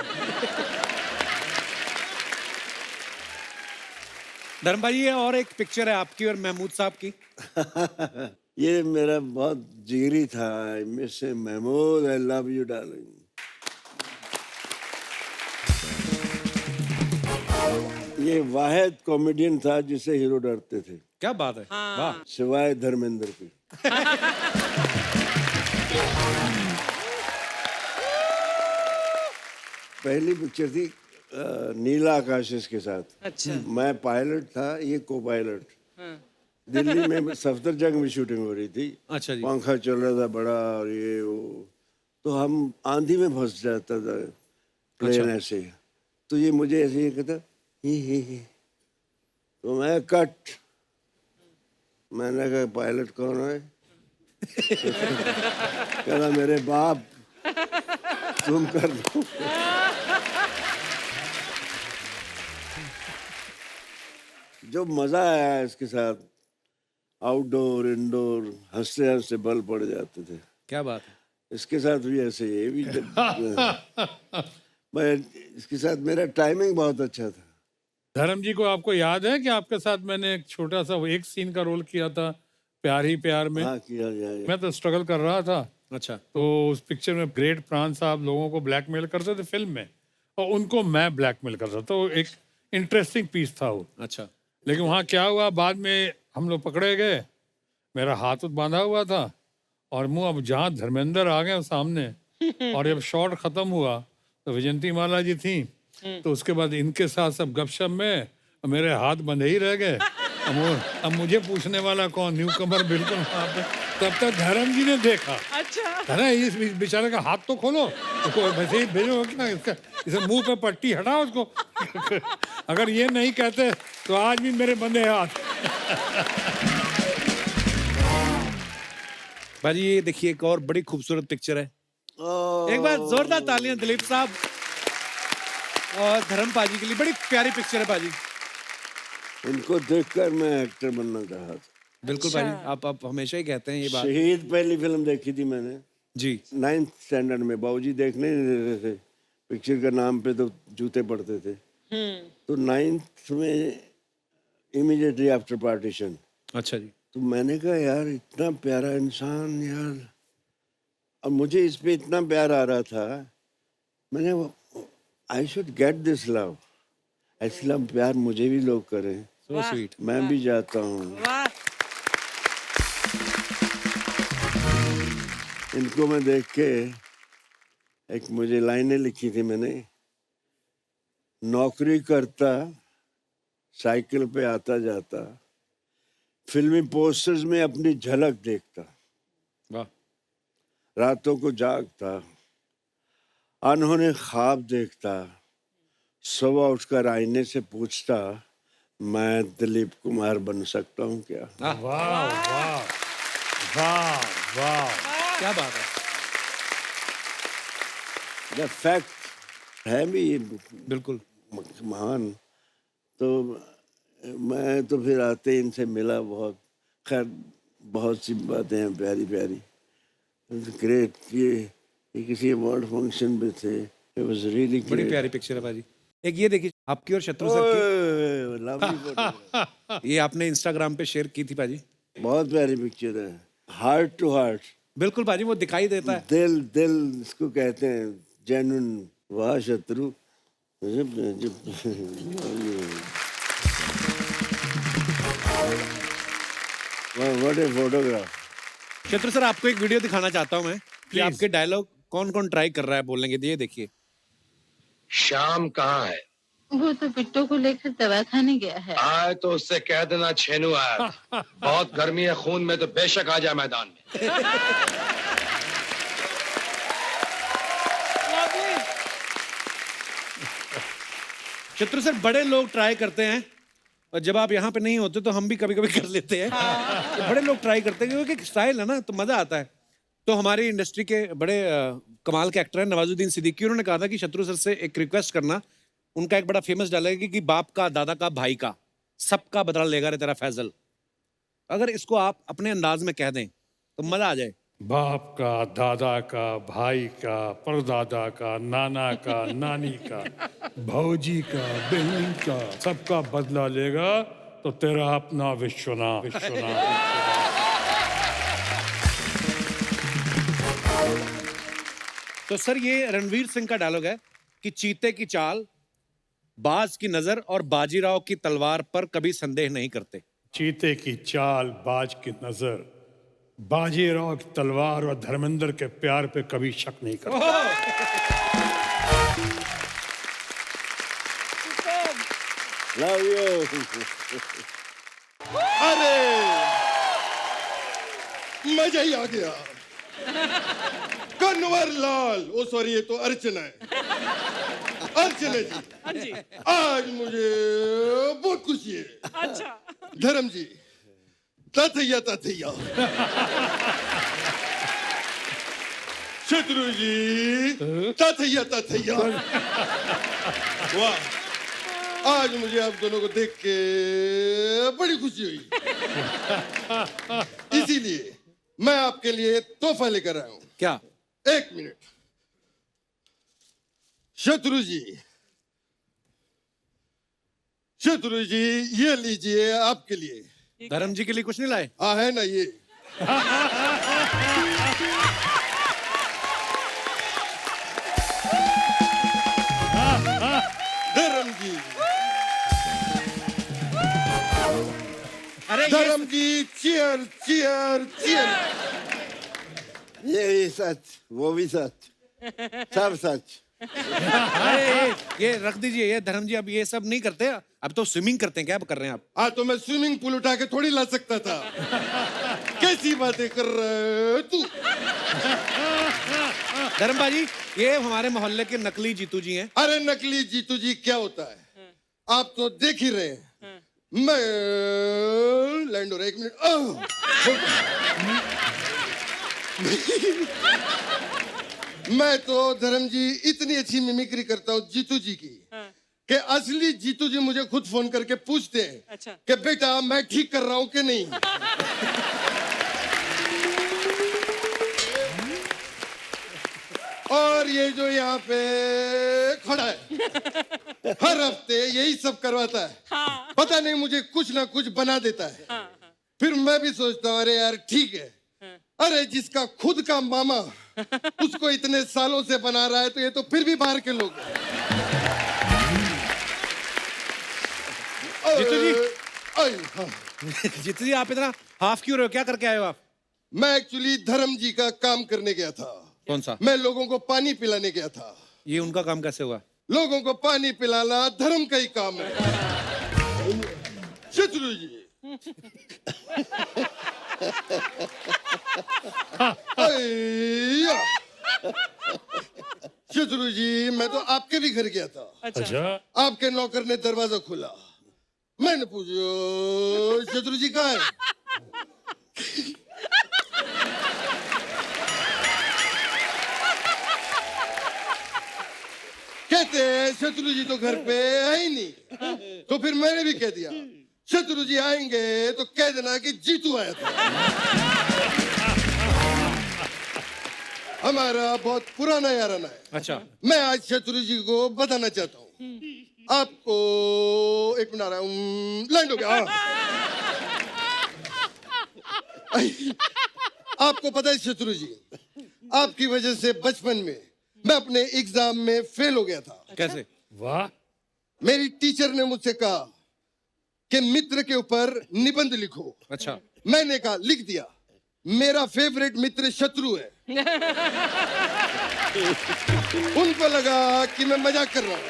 धर्मपाल जी, और एक पिक्चर है आपकी और महमूद साहब की। ये मेरा बहुत जिगरी था। Miss Mehmood, I love you darling. ये वाहिद कॉमेडियन था जिसे हीरो डरते थे, क्या बात है। वाह सिवाय धर्मेंद्र के। पहली पिक्चर थी नीला आकाश के साथ। अच्छा। मैं पायलट था, ये को पायलट। दिल्ली में सफदरजंग में शूटिंग हो रही थी। अच्छा जी। पंखा चल रहा था बड़ा और ये वो, तो हम आंधी में फंस जाता था प्लेन ऐसे। तो ये मुझे ऐसे ही कहता ही। तो मैं कट। मैंने कहा पायलट कौन है? कहता मेरे बाप, तुम कर दो। जो मजा आया इसके साथ, आउटडोर इंडोर, हंसते हंसते बल पड़ जाते थे। क्या बात है। इसके साथ भी ऐसे ही, ये भी मैं इसके साथ मेरा टाइमिंग बहुत अच्छा था। धर्म जी को आपको याद है कि आपके साथ मैंने एक छोटा सा एक सीन का रोल किया था प्यार ही प्यार में। हाँ, किया जाए। मैं तो स्ट्रगल कर रहा था। अच्छा। तो उस पिक्चर में ग्रेट प्राण साहब लोगों को ब्लैकमेल करते थे फिल्म में, और उनको मैं ब्लैकमेल करता। तो एक इंटरेस्टिंग पीस था वो। अच्छा। लेकिन वहाँ क्या हुआ, बाद में हम लोग पकड़े गए, मेरा हाथ बांधा हुआ था और मुंह, अब जहाँ धर्मेंद्र आ गए सामने और जब शॉट खत्म हुआ तो विजयंती माला जी थी, तो उसके बाद इनके साथ सब गपशप में मेरे हाथ बंधे ही रह गए। अब मुझे पूछने वाला कौन, न्यू कमर बिल्कुल वहाँ पे। तब तक धर्म जी ने देखा, अच्छा। अरे इस बेचारे का हाथ तो खोलो, उसको वैसे ही भेजो क्या, इसका इसे मुंह पे पट्टी हटाओ उसको। अगर ये नहीं कहते तो आज भी मेरे बंधे हाथ। भाजी ये देखिए एक और बड़ी खूबसूरत पिक्चर है। एक बार जोरदार तालियां दिलीप साहब और धर्मपाल जी के लिए। बड़ी प्यारी पिक्चर है भाजी। इनको देखकर मैं एक्टर बनना चाहा था। बिल्कुल भाजी, आप हमेशा ही कहते हैं ये बात। शहीद पहली फिल्म देखी थी मैंने जी। 9th स्टैंडर्ड में। बाबूजी देखने नहीं देते थे, पिक्चर का नाम पे तो जूते पड़ते थे। तो 9th में इमीडिएटली आफ्टर पार्टीशन। अच्छा जी। तो मैंने कहा यार इतना प्यारा इंसान यार, और मुझे इस पे इतना प्यार आ रहा था, मैंने I should get this love. ऐसा प्यार मुझे भी लोग करें, सो स्वीट। मैं भी जाता हूँ। वाह। इनको मैं देख के एक मुझे लाइनें लिखी थी मैंने, नौकरी करता, साइकिल पे आता जाता, फिल्मी पोस्टर्स में अपनी झलक देखता, वाह। रातों को जागता, अनहोने ख्वाब देखता, सुबह उठकर आईने से पूछता, मैं दिलीप कुमार बन सकता हूँ क्या? वाह वाह वाह वाह, क्या बात है। द फैक्ट है भी बिल्कुल। महान। तो मैं तो फिर आते इनसे मिला बहुत। खैर बहुत सी बातें हैं प्यारी प्यारी। ग्रेट। ये किसी अवार्ड फंक्शन में थे। इट वाज रियली बड़ी ग्रेट। प्यारी पिक्चर है भाजी। एक ये देखिए आपकी और शत्रु सर की, लवली फोटो। ये आपने इंस्टाग्राम पे शेयर की थी भाजी। बहुत प्यारी पिक्चर है। हार्ट टू हार्ट, बिल्कुल भाजी, वो दिखाई देता है। दिल दिल इसको कहते हैं, जेन्युइन। वाह शत्रु, व्हाट ए फोटोग्राफ। शत्रु सर, आपको एक वीडियो दिखाना चाहता हूँ मैं कि Please. आपके डायलॉग कौन कौन ट्राई कर रहा है बोलने के। ये देखिए। शाम कहाँ है? वो तो बिट्टू को लेकर दवा खाने गया है। आए तो उससे कह देना छेनू आया। बहुत गर्मी है खून में, तो बेशक आ जाए मैदान में। शत्रु सर, बड़े लोग ट्राई करते हैं और जब आप यहाँ पे नहीं होते तो हम भी कभी कभी कर लेते हैं। तो बड़े लोग ट्राई करते हैं क्योंकि स्टाइल है ना, तो मजा आता है। तो हमारी इंडस्ट्री के बड़े कमाल के एक्टर हैं नवाजुद्दीन सिद्दीकी, उन्होंने कहा था कि शत्रु सर से एक रिक्वेस्ट करना। उनका एक बड़ा फेमस डायलॉग है कि बाप का, दादा का, भाई का, सबका बदला लेगा रे तेरा फैजल। अगर इसको आप अपने अंदाज में कह दें तो मजा आ जाए। बाप का, दादा का, भाई का, परदादा का, नाना का, नानी का, भौजी का, बहन का, सबका बदला लेगा तो तेरा अपना विश्वनाथ। तो सर, ये रणवीर सिंह का डायलॉग है कि चीते की चाल, बाज की नजर और बाजीराव की तलवार पर कभी संदेह नहीं करते। चीते की चाल, बाज की नजर, बाजीराव की तलवार और धर्मेंद्र के प्यार पे कभी शक नहीं करता। Love you. अरे मजा ही आ गया। कन्वर लाल, ओ सॉरी, ये तो अर्चना है। अर्चना जी, आज मुझे बहुत खुशी है। अच्छा। धर्म जी, ताथैया ताथैया। शत्रु जी, ताथैया ताथैया। वाह, आज मुझे आप दोनों को देख के बड़ी खुशी हुई। इसीलिए मैं आपके लिए तोहफा लेकर आया हूं। क्या? एक मिनट। शत्रु जी, शत्रु जी, ये लीजिए आपके लिए। धर्म जी के लिए कुछ नहीं लाए? हाँ, है ना ये। धर्म जी, अरे धर्म जी, चीयर चीयर चीयर। ये भी सच, वो भी सच, सब सच। ये रख दीजिए। ये धर्म जी अब ये सब नहीं करते, अब तो स्विमिंग करते हैं। क्या कर रहे हैं आप? हाँ, तो मैं स्विमिंग पूल उठा के थोड़ी ला सकता था। कैसी बातें कर रहे तू? धर्म भाजी, ये हमारे मोहल्ले के नकली जीतू जी हैं। अरे नकली जीतू जी क्या होता है, आप तो देख ही रहे हैं। मैं लैंड हो रहा है, एक मिनट। मैं तो धर्म जी इतनी अच्छी मिमिक्री करता हूँ जीतू जी की कि असली जीतू जी मुझे खुद फोन करके पूछते हैं अच्छा। कि बेटा मैं ठीक कर रहा हूँ कि नहीं। और ये जो यहाँ पे खड़ा है, हर हफ्ते यही सब करवाता है। पता नहीं मुझे कुछ ना कुछ बना देता है। फिर मैं भी सोचता हूँ, अरे यार ठीक है। अरे जिसका खुद का मामा उसको इतने सालों से बना रहा है, तो ये तो फिर भी बाहर के लोग हैं। जीतू जी। हाँ। जीतू जी, आप इतना हाफ क्यों रहे हो? क्या करके आए हो आप? मैं एक्चुअली धर्म जी का काम करने गया था। कौन सा? मैं लोगों को पानी पिलाने गया था। ये उनका काम कैसे हुआ? लोगों को पानी पिलाना धर्म का ही काम है। शत्रु जी, अय्या। शत्रु जी, मैं तो आपके भी घर गया था। अच्छा, आपके नौकर ने दरवाजा खोला। मैंने पूछा, शत्रु जी कहाँ है? कहते हैं शत्रु जी तो घर पे है ही नहीं। तो फिर मैंने भी कह दिया, शत्रु जी आएंगे तो कह देना कि जीतू आया था। हमारा बहुत पुराना याराना है। अच्छा मैं आज शत्रु जी को बताना चाहता हूँ आपको। एक मिनट आ रहा हूँ, लैंड हो गया। आपको पता है शत्रु जी, आपकी वजह से बचपन में मैं अपने एग्जाम में फेल हो गया था। कैसे? वाह, मेरी टीचर ने मुझसे कहा कि मित्र के ऊपर निबंध लिखो। अच्छा मैंने कहा लिख दिया। मेरा फेवरेट मित्र शत्रु है। उनको लगा कि मैं मजाक कर रहा हूँ।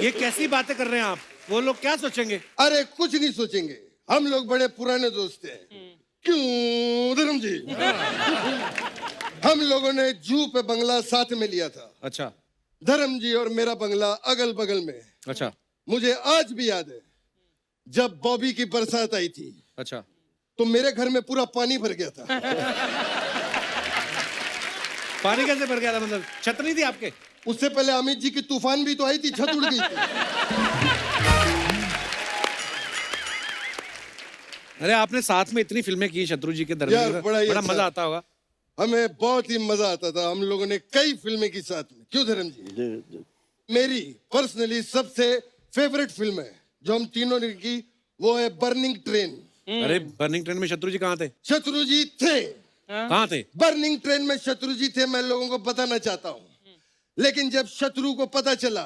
ये कैसी बातें कर रहे हैं आप? वो लोग क्या सोचेंगे? अरे कुछ नहीं सोचेंगे, हम लोग बड़े पुराने दोस्त हैं। क्यों धर्म जी? हम लोगों ने जू पे बंगला साथ में लिया था। अच्छा धर्म जी और मेरा बंगला अगल बगल में। अच्छा मुझे आज भी याद है जब बॉबी की बरसात आई थी अच्छा तो मेरे घर में पूरा पानी भर गया था। पानी कैसे भर गया था? मतलब छत नहीं थी आपके? उससे पहले अमित जी की तूफान भी तो आई थी, छत उड़ गई थी। अरे आपने साथ में इतनी फिल्में की शत्रु जी के यार, दरमियान, बड़ा ही बड़ा अच्छा। मजा आता होगा। हमें बहुत ही मजा आता था। हम लोगों ने कई फिल्में की साथ में। क्यों धर्म जी? मेरी पर्सनली सबसे फेवरेट फिल्म है जो हम तीनों ने की, वो है बर्निंग ट्रेन। अरे बर्निंग ट्रेन में शत्रु जी कहाँ थे? शत्रु जी थे। कहाँ थे? बर्निंग ट्रेन में शत्रु जी थे, मैं लोगों को बताना चाहता हूँ। लेकिन जब शत्रु को पता चला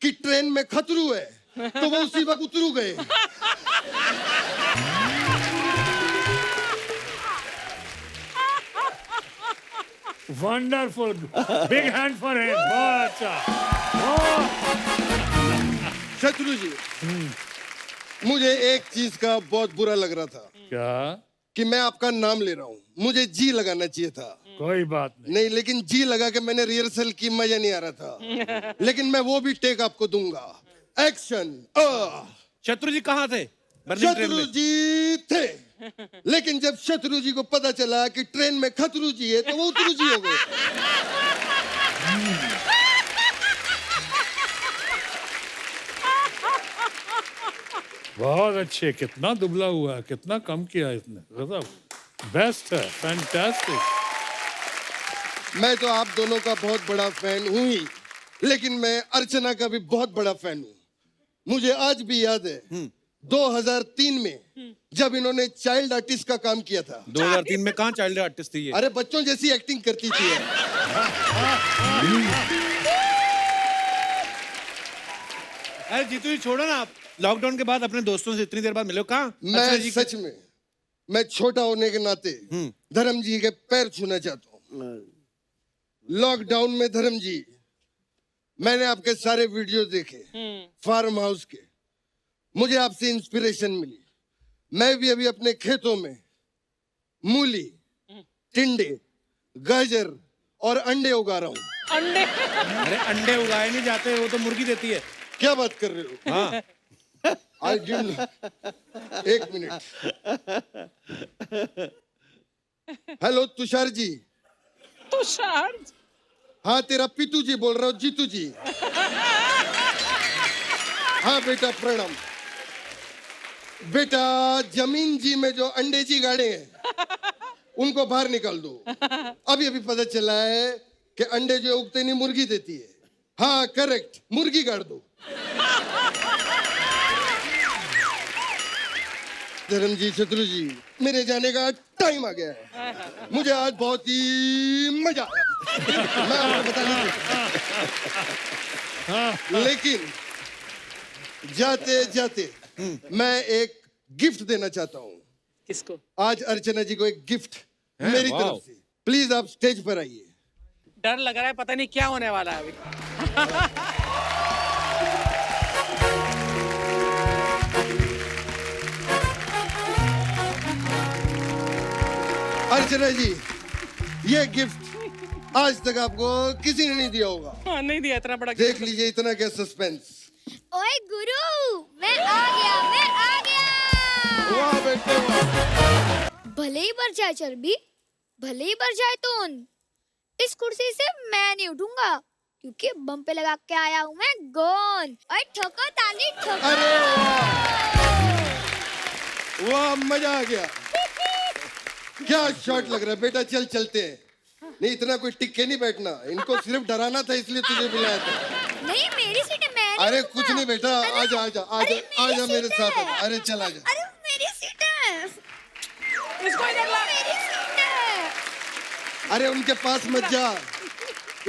कि ट्रेन में खतरू है तो वो उसी वक्त उतरू गए। Wonderful, big hand for him. बहुत अच्छा। शत्रु जी, मुझे एक चीज का बहुत बुरा लग रहा था क्या? कि मैं आपका नाम ले रहा हूँ, मुझे जी लगाना चाहिए था। कोई बात नहीं। नहीं, लेकिन जी लगा के मैंने रिहर्सल की, मजा नहीं आ रहा था। लेकिन मैं वो भी टेक आपको दूंगा। एक्शन। शत्रु जी कहाँ थे बर्निंग ट्रेन शत्रु में? जी थे, लेकिन जब शत्रु जी को पता चला कि ट्रेन में खतरू जी है तो वो उतरू जी हो गए। बहुत अच्छे। कितना दुबला हुआ है, कितना कम किया इसने। गजब, बेस्ट है, फैंटास्टिक। मैं तो आप दोनों का बहुत बड़ा फैन हूं ही, लेकिन मैं अर्चना का भी बहुत बड़ा फैन हूं। मुझे आज भी याद है 2003 में जब इन्होंने चाइल्ड आर्टिस्ट का काम किया था। 2003 में कहाँ चाइल्ड आर्टिस्ट थी ये? अरे बच्चों जैसी एक्टिंग करती थी। अरे जीतू जी छोड़ो ना आप। लॉकडाउन के बाद अपने दोस्तों से इतनी देर बाद मिले हो, कहाँ? मैं सच में, मैं छोटा होने के नाते धर्म जी के पैर छूना चाहता हूँ। लॉकडाउन में धर्म जी, मैंने आपके सारे वीडियो देखे फार्म हाउस के। मुझे आपसे इंस्पिरेशन मिली। मैं भी अभी अपने खेतों में मूली, टिंडे, गाजर और अंडे उगा रहा हूँ। अंडे? अरे अंडे उगाए नहीं जाते, वो तो मुर्गी देती है। क्या बात कर रहे हो? हाँ आई गिव। एक मिनट। हेलो तुषार जी। तुषार? हाँ, तेरा पितू जी बोल रहा हूँ, जीतू जी। हाँ बेटा, प्रणाम। बेटा, जमीन जी में जो अंडे जी गाड़े हैं उनको बाहर निकाल दो। अभी अभी पता चला है कि अंडे जो उगते नहीं मुर्गी देती है। हाँ करेक्ट, मुर्गी गाड़ दो। धर्म जी, शत्रु जी, मेरे जाने का टाइम आ गया है। मुझे आज बहुत ही मजा आया। मैं आपको बता नहीं सकता। लेकिन जाते जाते मैं एक गिफ्ट देना चाहता हूँ। किसको? आज अर्चना जी को एक गिफ्ट मेरी तरफ से। प्लीज आप स्टेज पर आइए। डर लग रहा है, पता नहीं क्या होने वाला है अभी। अर्चना जी, ये गिफ्ट आज तक आपको किसी ने नहीं दिया होगा। हाँ, नहीं दिया इतना बड़ा। देख लीजिए, इतना क्या सस्पेंस। ओए गुरु, मैं आ गया, मैं आ गया। वाह बेटे वाह। भले ही बढ़ जाए चर्बी, भले ही बढ़ जाए तून, इस कुर्सी से मैं नहीं उठूंगा, क्योंकि बम पे लगा के आया हूँ मैं गोंद। और ठोको ताली ठोको। अरे वाह, वाह, मजा आ गया। क्या शॉट लग रहा है बेटा, चल चलते हैं। नहीं इतना कोई टिक के नहीं बैठना, इनको सिर्फ डराना था इसलिए तुझे बुलाया था। नहीं मेरी सीट है, मैं नहीं अरे दूंगा। कुछ नहीं बेटा, अरे, आजा आजा अरे, आजा मेरी आजा मेरे सीट साथ। है। अरे चल आजा। अरे मेरी सीट है, इसको इधर ला। मेरी सीट है। अरे उनके पास मत जा,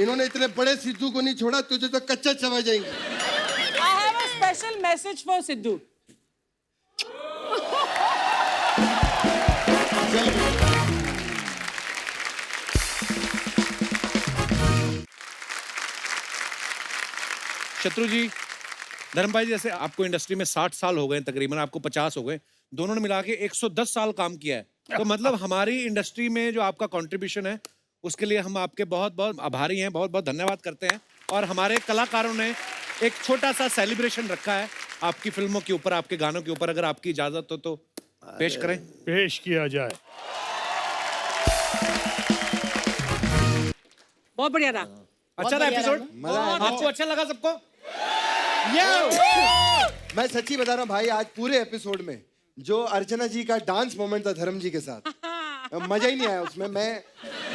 इन्होंने इतने बड़े सिद्धू को नहीं छोड़ा, तुझे तो कच्चा चबा जाएंगे। I have a special message for Sidhu. शत्रु जी, धर्म भाई, जैसे आपको इंडस्ट्री में 60 साल हो गए तकरीबन, आपको 50 हो गए, दोनों ने मिला के 110 साल काम किया है, तो मतलब हमारी इंडस्ट्री में जो आपका कंट्रीब्यूशन है उसके लिए हम आपके बहुत बहुत आभारी हैं, बहुत बहुत धन्यवाद करते हैं। और हमारे कलाकारों ने एक छोटा सा सेलिब्रेशन रखा है आपकी फिल्मों के ऊपर, आपके गानों के ऊपर, अगर आपकी इजाजत हो तो पेश करें। पेश किया जाए। बहुत बढ़िया था। अच्छा था एपिसोड, आपको अच्छा लगा सबको? मैं सच्ची बता रहा हूँ भाई, आज पूरे एपिसोड में जो अर्चना जी का डांस मोमेंट था धर्म जी के साथ, मजा ही नहीं आया उसमें। मैं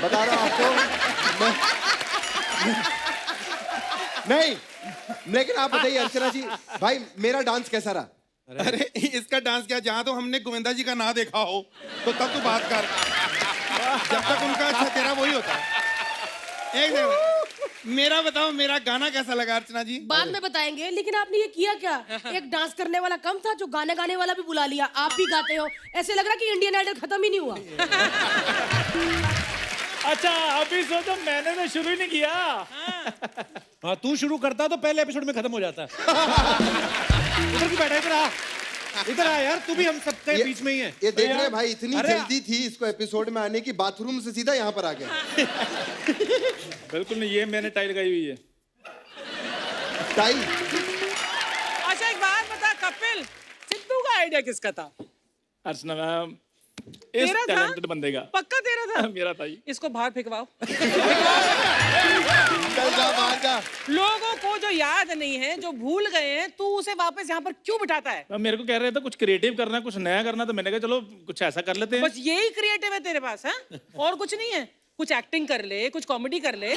बता रहा हूँ आपको, नहीं लेकिन आप बताइए अर्चना जी, भाई मेरा डांस कैसा रहा? अरे इसका डांस क्या, जहाँ तो हमने गोविंदा जी का ना देखा हो तो तब तो बात कर, जब तक उनका अच्छा चेहरा वही होता है। एक सेकंड, मेरा बताओ, मेरा गाना कैसा लगा अर्चना जी? बाद में बताएंगे, लेकिन आपने ये किया क्या? एक डांस करने वाला कम था, जो गाने गाने वाला भी बुला लिया। आप भी गाते हो, ऐसे लग रहा कि इंडियन आइडल खत्म ही नहीं हुआ। अच्छा अभी सोचो, मैंने तो शुरू ही नहीं किया। हाँ, तू शुरू करता तो पहले एपिसोड में खत्म हो जाता। इधर क्यों बैठा, इधर आ, इधर आ यार, तू भी हम सबके बीच में ही है। ये देख रहे हैं भाई, इतनी अरे जल्दी थी इसको एपिसोड में आने की, बाथरूम से सीधा यहाँ पर आ गया। बिल्कुल नहीं, ये मैंने टाई लगाई हुई है। टाई? अच्छा एक बात बता कपिल, सिद्धू का आइडिया किसका था? अर्चना मैम, इस तेरा था? टैलेंटेड बंदे का। पक्का तेरा था? मेरा था। इसको बाहर फेंकवाओ। चल जा बाहर जा। लोगों को जो याद नहीं है, जो भूल गए हैं, तू उसे वापस यहाँ पर क्यों बिठाता है? मेरे को कह रहे थे कुछ क्रिएटिव करना, कुछ नया करना, तो मैंने कहा चलो कुछ ऐसा कर लेते हैं। बस यही क्रिएटिव है तेरे पास, है? और कुछ नहीं है? कुछ एक्टिंग कर ले, कुछ कॉमेडी कर ले।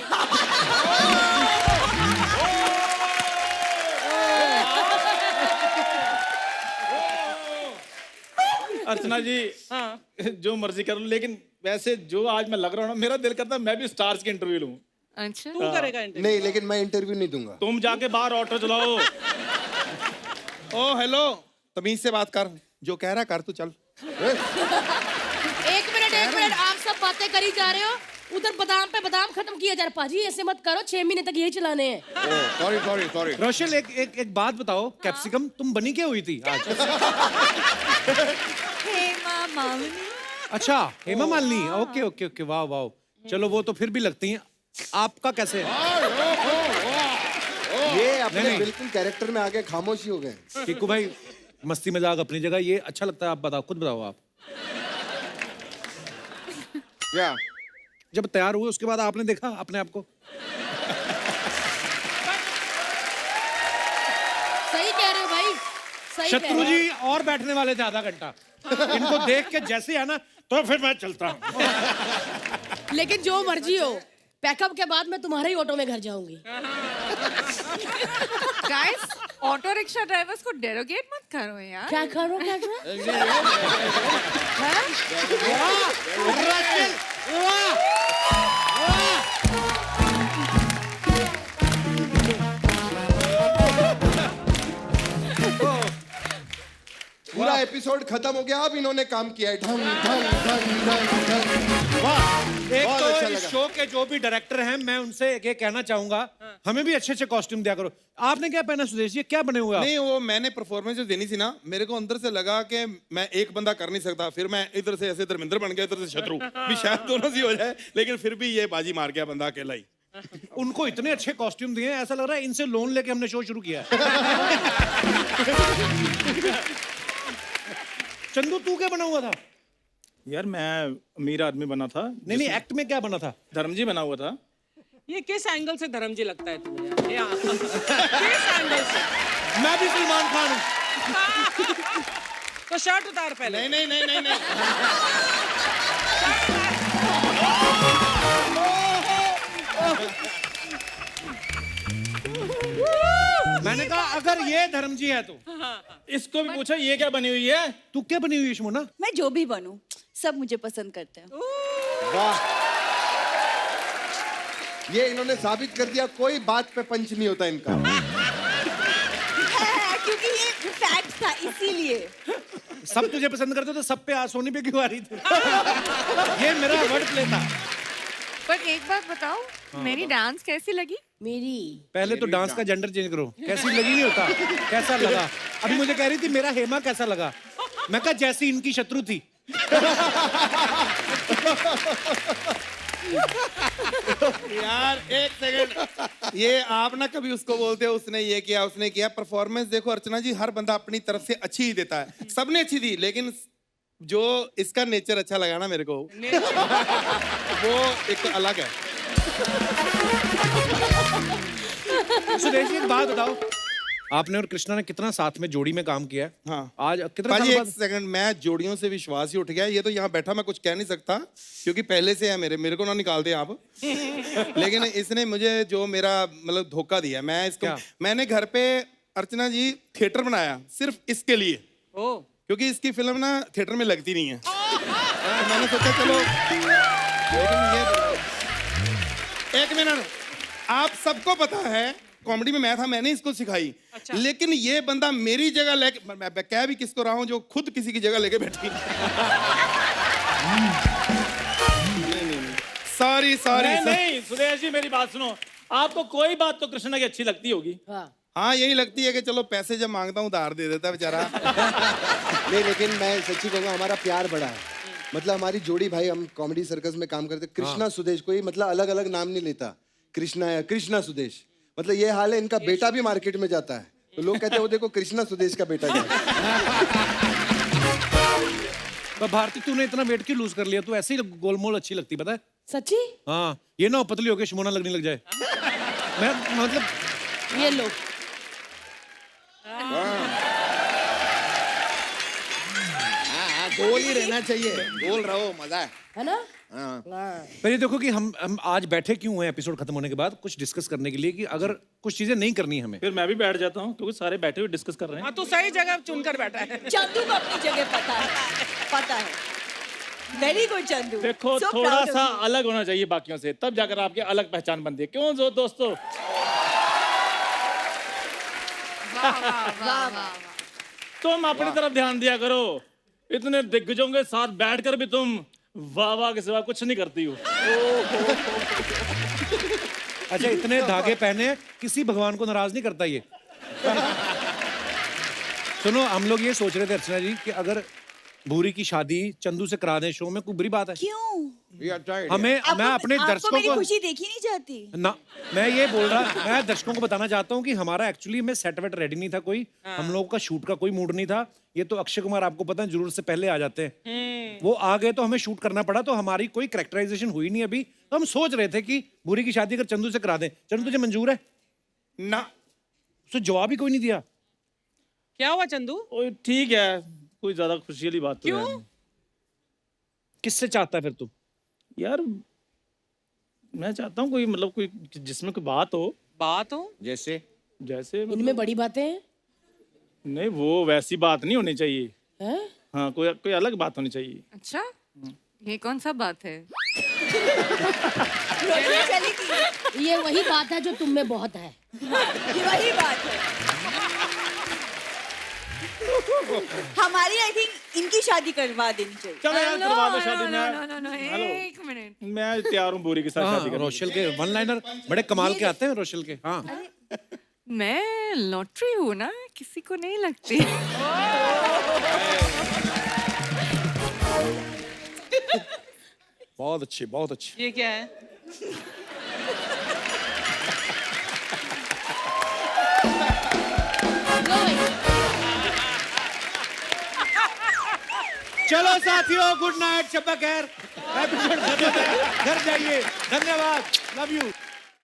अर्चना जी, हाँ। जो मर्जी कर लो, लेकिन वैसे जो आज मैं लग रहा हूँ ना, मेरा दिल करता है मैं भी स्टार्स की इंटरव्यू लूं। अच्छा तू करेगा इंटरव्यू? नहीं, लेकिन मैं इंटरव्यू नहीं दूंगा। तुम जाके बाहर ऑटो चलाओ। ओ हेलो, तमीज से बात कर, जो कह रहा कर तू, चल। एक मिनट, आप सब बातें करी जा रहे हो, उधर बादाम पे बादाम खत्म किया जा रहा। पाजी ऐसे मत करो, 6 महीने तक यही चलाने हैं। Sorry sorry sorry. रोशल, एक बात बताओ, कैप्सिकम तुम बनी क्या हुई थी आज? हेमा मालिनी। अच्छा, Hema Malini, okay okay okay, वाह वाह, चलो वो तो फिर भी लगती हैं। आपका कैसे है? ये अपने नहीं। बिल्कुल कैरेक्टर में आके खामोशी हो गए। टिक्कू भाई, मस्ती मजाक अपनी जगह, ये अच्छा लगता है। आप बताओ, खुद बताओ आप। क्या? जब तैयार हुए उसके बाद आपने देखा अपने आप को? सही कह रहे हो भाई, सही कह शत्रु रहे जी और बैठने वाले थे आधा घंटा, इनको देख के जैसे है ना, तो फिर मैं चलता हूँ। हो। लेकिन जो मर्जी हो, पैकअप के बाद मैं तुम्हारे ही ऑटो में घर जाऊंगी। गाइस, ऑटो रिक्शा ड्राइवर्स को डेरोगेट मत करो यार। क्या करो, क्या करो? पूरा एपिसोड खत्म हो गया, अब इन्होंने काम किया है। ढंग ढंग ढंग ढंग ढंग। वाह, एक बहुत तो अच्छा इस लगा। शो के जो भी डायरेक्टर हैं, मैं उनसे ये कहना चाहूंगा, हमें भी अच्छे अच्छे कॉस्ट्यूम दिया करो। आपने क्या पहना सुदेश जी, क्या बने हुए आप? नहीं, वो मैंने परफॉर्मेंस जो देनी थी ना, मेरे को अंदर से लगा कि मैं एक बंदा कर नहीं सकता, फिर मैं इधर से ऐसे धर्मेंद्र बन गया, इधर से शत्रु भी, शायद दोनों से हो जाए, लेकिन फिर भी ये बाजी मार गया बंदा अकेला ही। उनको इतने अच्छे कॉस्ट्यूम दिए, ऐसा लग रहा है इनसे लोन लेके हमने शो शुरू किया। चंदू, तू क्या बना हुआ था? यार मैं अमीर आदमी बना था। नहीं, एक्ट में क्या बना था? धर्म जी बना हुआ था। ये किस एंगल से धर्म जी लगता है तुम्हें यार? किस एंगल से? मैं भी सलमान खान हूँ। तो शर्ट उतार पहले। नहीं नहीं नहीं नहीं नहीं। ये धर्म जी है तो इसको भी पूछो ये क्या बनी हुई है? तू क्या बनी हुई है शमोना? मैं जो भी बनूं सब मुझे पसंद करते हैं। वाह, ये इन्होंने साबित कर दिया कोई बात पे पंच नहीं होता इनका। क्योंकि ये फैक्ट था इसीलिए। सब तुझे पसंद करते तो सब पे आ सोनी पे क्यों आ रही थी? ये मेरा वर्ड प्ले था। पर एक बात बताओ, मेरी डांस कैसी लगी? मेरी पहले तो डांस का जेंडर चेंज करो। कैसी लगी नहीं होता, कैसा लगा? अभी मुझे कह रही थी मेरा हेमा कैसा लगा, मैं कहा जैसी इनकी शत्रु थी। यार एक सेकंड, ये आप ना कभी उसको बोलते हो उसने ये किया उसने किया। परफॉर्मेंस देखो अर्चना जी, हर बंदा अपनी तरफ से अच्छी ही देता है, सबने अच्छी दी, लेकिन जो इसका नेचर अच्छा लगा ना मेरे को, वो एक अलग है। सुरेश जी एक बात बताओ, आपने और कृष्णा ने कितना साथ में जोड़ी में काम किया है? हाँ। आज कितना भाई साल एक बाद? सेकंड, मैं जोड़ियों से विश्वास ही उठ गया। ये तो यहाँ बैठा मैं कुछ कह नहीं सकता क्योंकि पहले से है मेरे को ना निकाल दे आप। लेकिन इसने मुझे जो मेरा मतलब धोखा दिया, मैं इसको मैंने घर पे अर्चना जी थिएटर बनाया सिर्फ इसके लिए, क्योंकि इसकी फिल्म ना थिएटर में लगती नहीं है। तो मैंने सोचा चलो, लेकिन ये एक मिनट, आप सबको पता है कॉमेडी में मैं था, मैंने इसको सिखाई। अच्छा। लेकिन ये बंदा मेरी जगह लेके, मैं कह भी किसको रहा हूं जो खुद किसी की जगह लेके बैठी। सॉरी नहीं सुरेश जी मेरी बात सुनो, आपको कोई बात तो कृष्णा की अच्छी लगती होगी। हाँ यही लगती है कि चलो पैसे जब मांगता हूँ उधार दे देता बेचारा। नहीं, लेकिन मैं सच्ची कहूँगा हमारा प्यार बड़ा है। मतलब हमारी जोड़ी, भाई हम कॉमेडी सर्कस में काम करते, कृष्णा सुदेश, कोई मतलब अलग अलग नाम नहीं लेता, कृष्णा या कृष्णा सुदेश। मतलब ये हाल है, इनका बेटा भी मार्केट में जाता है तो लोग कहते हैं वो देखो कृष्णा सुदेश का बेटा गया। तो भारती तूने इतना वेट क्यों लूज कर लिया? तू ऐसे ही गोलमोल अच्छी लगती, पता है? सच्ची? हाँ, ये ना पतली होके शमोना लगने लग जाए। मैं मतलब ये लो। गोल ही रहना चाहिए, गोल रहो, मजा है ना? पर ये देखो कि हम आज बैठे क्यों हैं एपिसोड खत्म होने के बाद, कुछ डिस्कस करने के लिए कि अगर कुछ चीजें नहीं करनी हमें। फिर मैं भी बैठ जाता हूँ क्योंकि सारे बैठे हुए डिस्कस कर रहे हैं। हाँ, तो सही जगह चुनकर बैठा है। चंदू को अपनी जगह पता है। Very good Chandu. देखो So थोड़ा proud of सा you. अलग होना चाहिए बाकियों से, तब जाकर आपकी अलग पहचान बनती है। क्यों जो दोस्तों? तुम अपनी तरफ ध्यान दिया करो, इतने दिग्गजों के साथ बैठकर भी तुम वाह वाह के सिवा कुछ नहीं करती हो। अच्छा, इतने धागे पहने, किसी भगवान को नाराज नहीं करता ये। सुनो, हम लोग ये सोच रहे थे अर्चना जी कि अगर भूरी की शादी चंदू से करा दें शो में, कोई बुरी बात है? क्यों? मैं अपने दर्शकों मेरी को खुशी देखी नहीं जाती ना, मैं ये बोल रहा, मैं दर्शकों को बताना चाहता हूँ कि हमारा एक्चुअली में सेट वेट रेडी नहीं था कोई, हम लोगों का शूट का कोई मूड नहीं था। ये तो अक्षय कुमार आपको पता है जरूर से पहले आ जाते हैं, वो आ गए तो हमें शूट करना पड़ा, तो हमारी कोई कैरेक्टराइजेशन हुई नहीं अभी। तो हम सोच रहे थे कि भूरी की शादी अगर चंदू से करा दें। चंदू तुझे मंजूर है? ना, उसने जवाब ही कोई नहीं दिया। क्या हुआ चंदू? ठीक है, कोई ज्यादा खुशी वाली बात तो क्यों? है। किससे चाहता है फिर तू? यार मैं चाहता हूँ कोई मतलब कोई जिसमें कोई बात हो। जैसे मतलब, इनमें बड़ी बातें हैं? नहीं वो वैसी बात नहीं होनी चाहिए। हैं? हाँ, कोई अलग बात होनी चाहिए। अच्छा, ये कौन सा बात है? ये वही बात है जो तुम में बहुत है। ये वही बात है। हमारी आई थिंक इनकी शादी करवा देनी चाहिए। चलो यार करवा दो शादी। नो, हेलो, एक मिनट। मैं तैयार हूँ भूरी के साथ शादी करने। रोशल के वन लाइनर बड़े कमाल के आते हैं रोशल के। हाँ, मैं लॉटरी हूँ ना, किसी को नहीं लगती। बहुत अच्छी, बहुत अच्छी। ये क्या है? चलो साथियों, गुड नाइट, शब्बा खैर। एपिसोड खत्म है, घर जाइए। धन्यवाद, लव यू।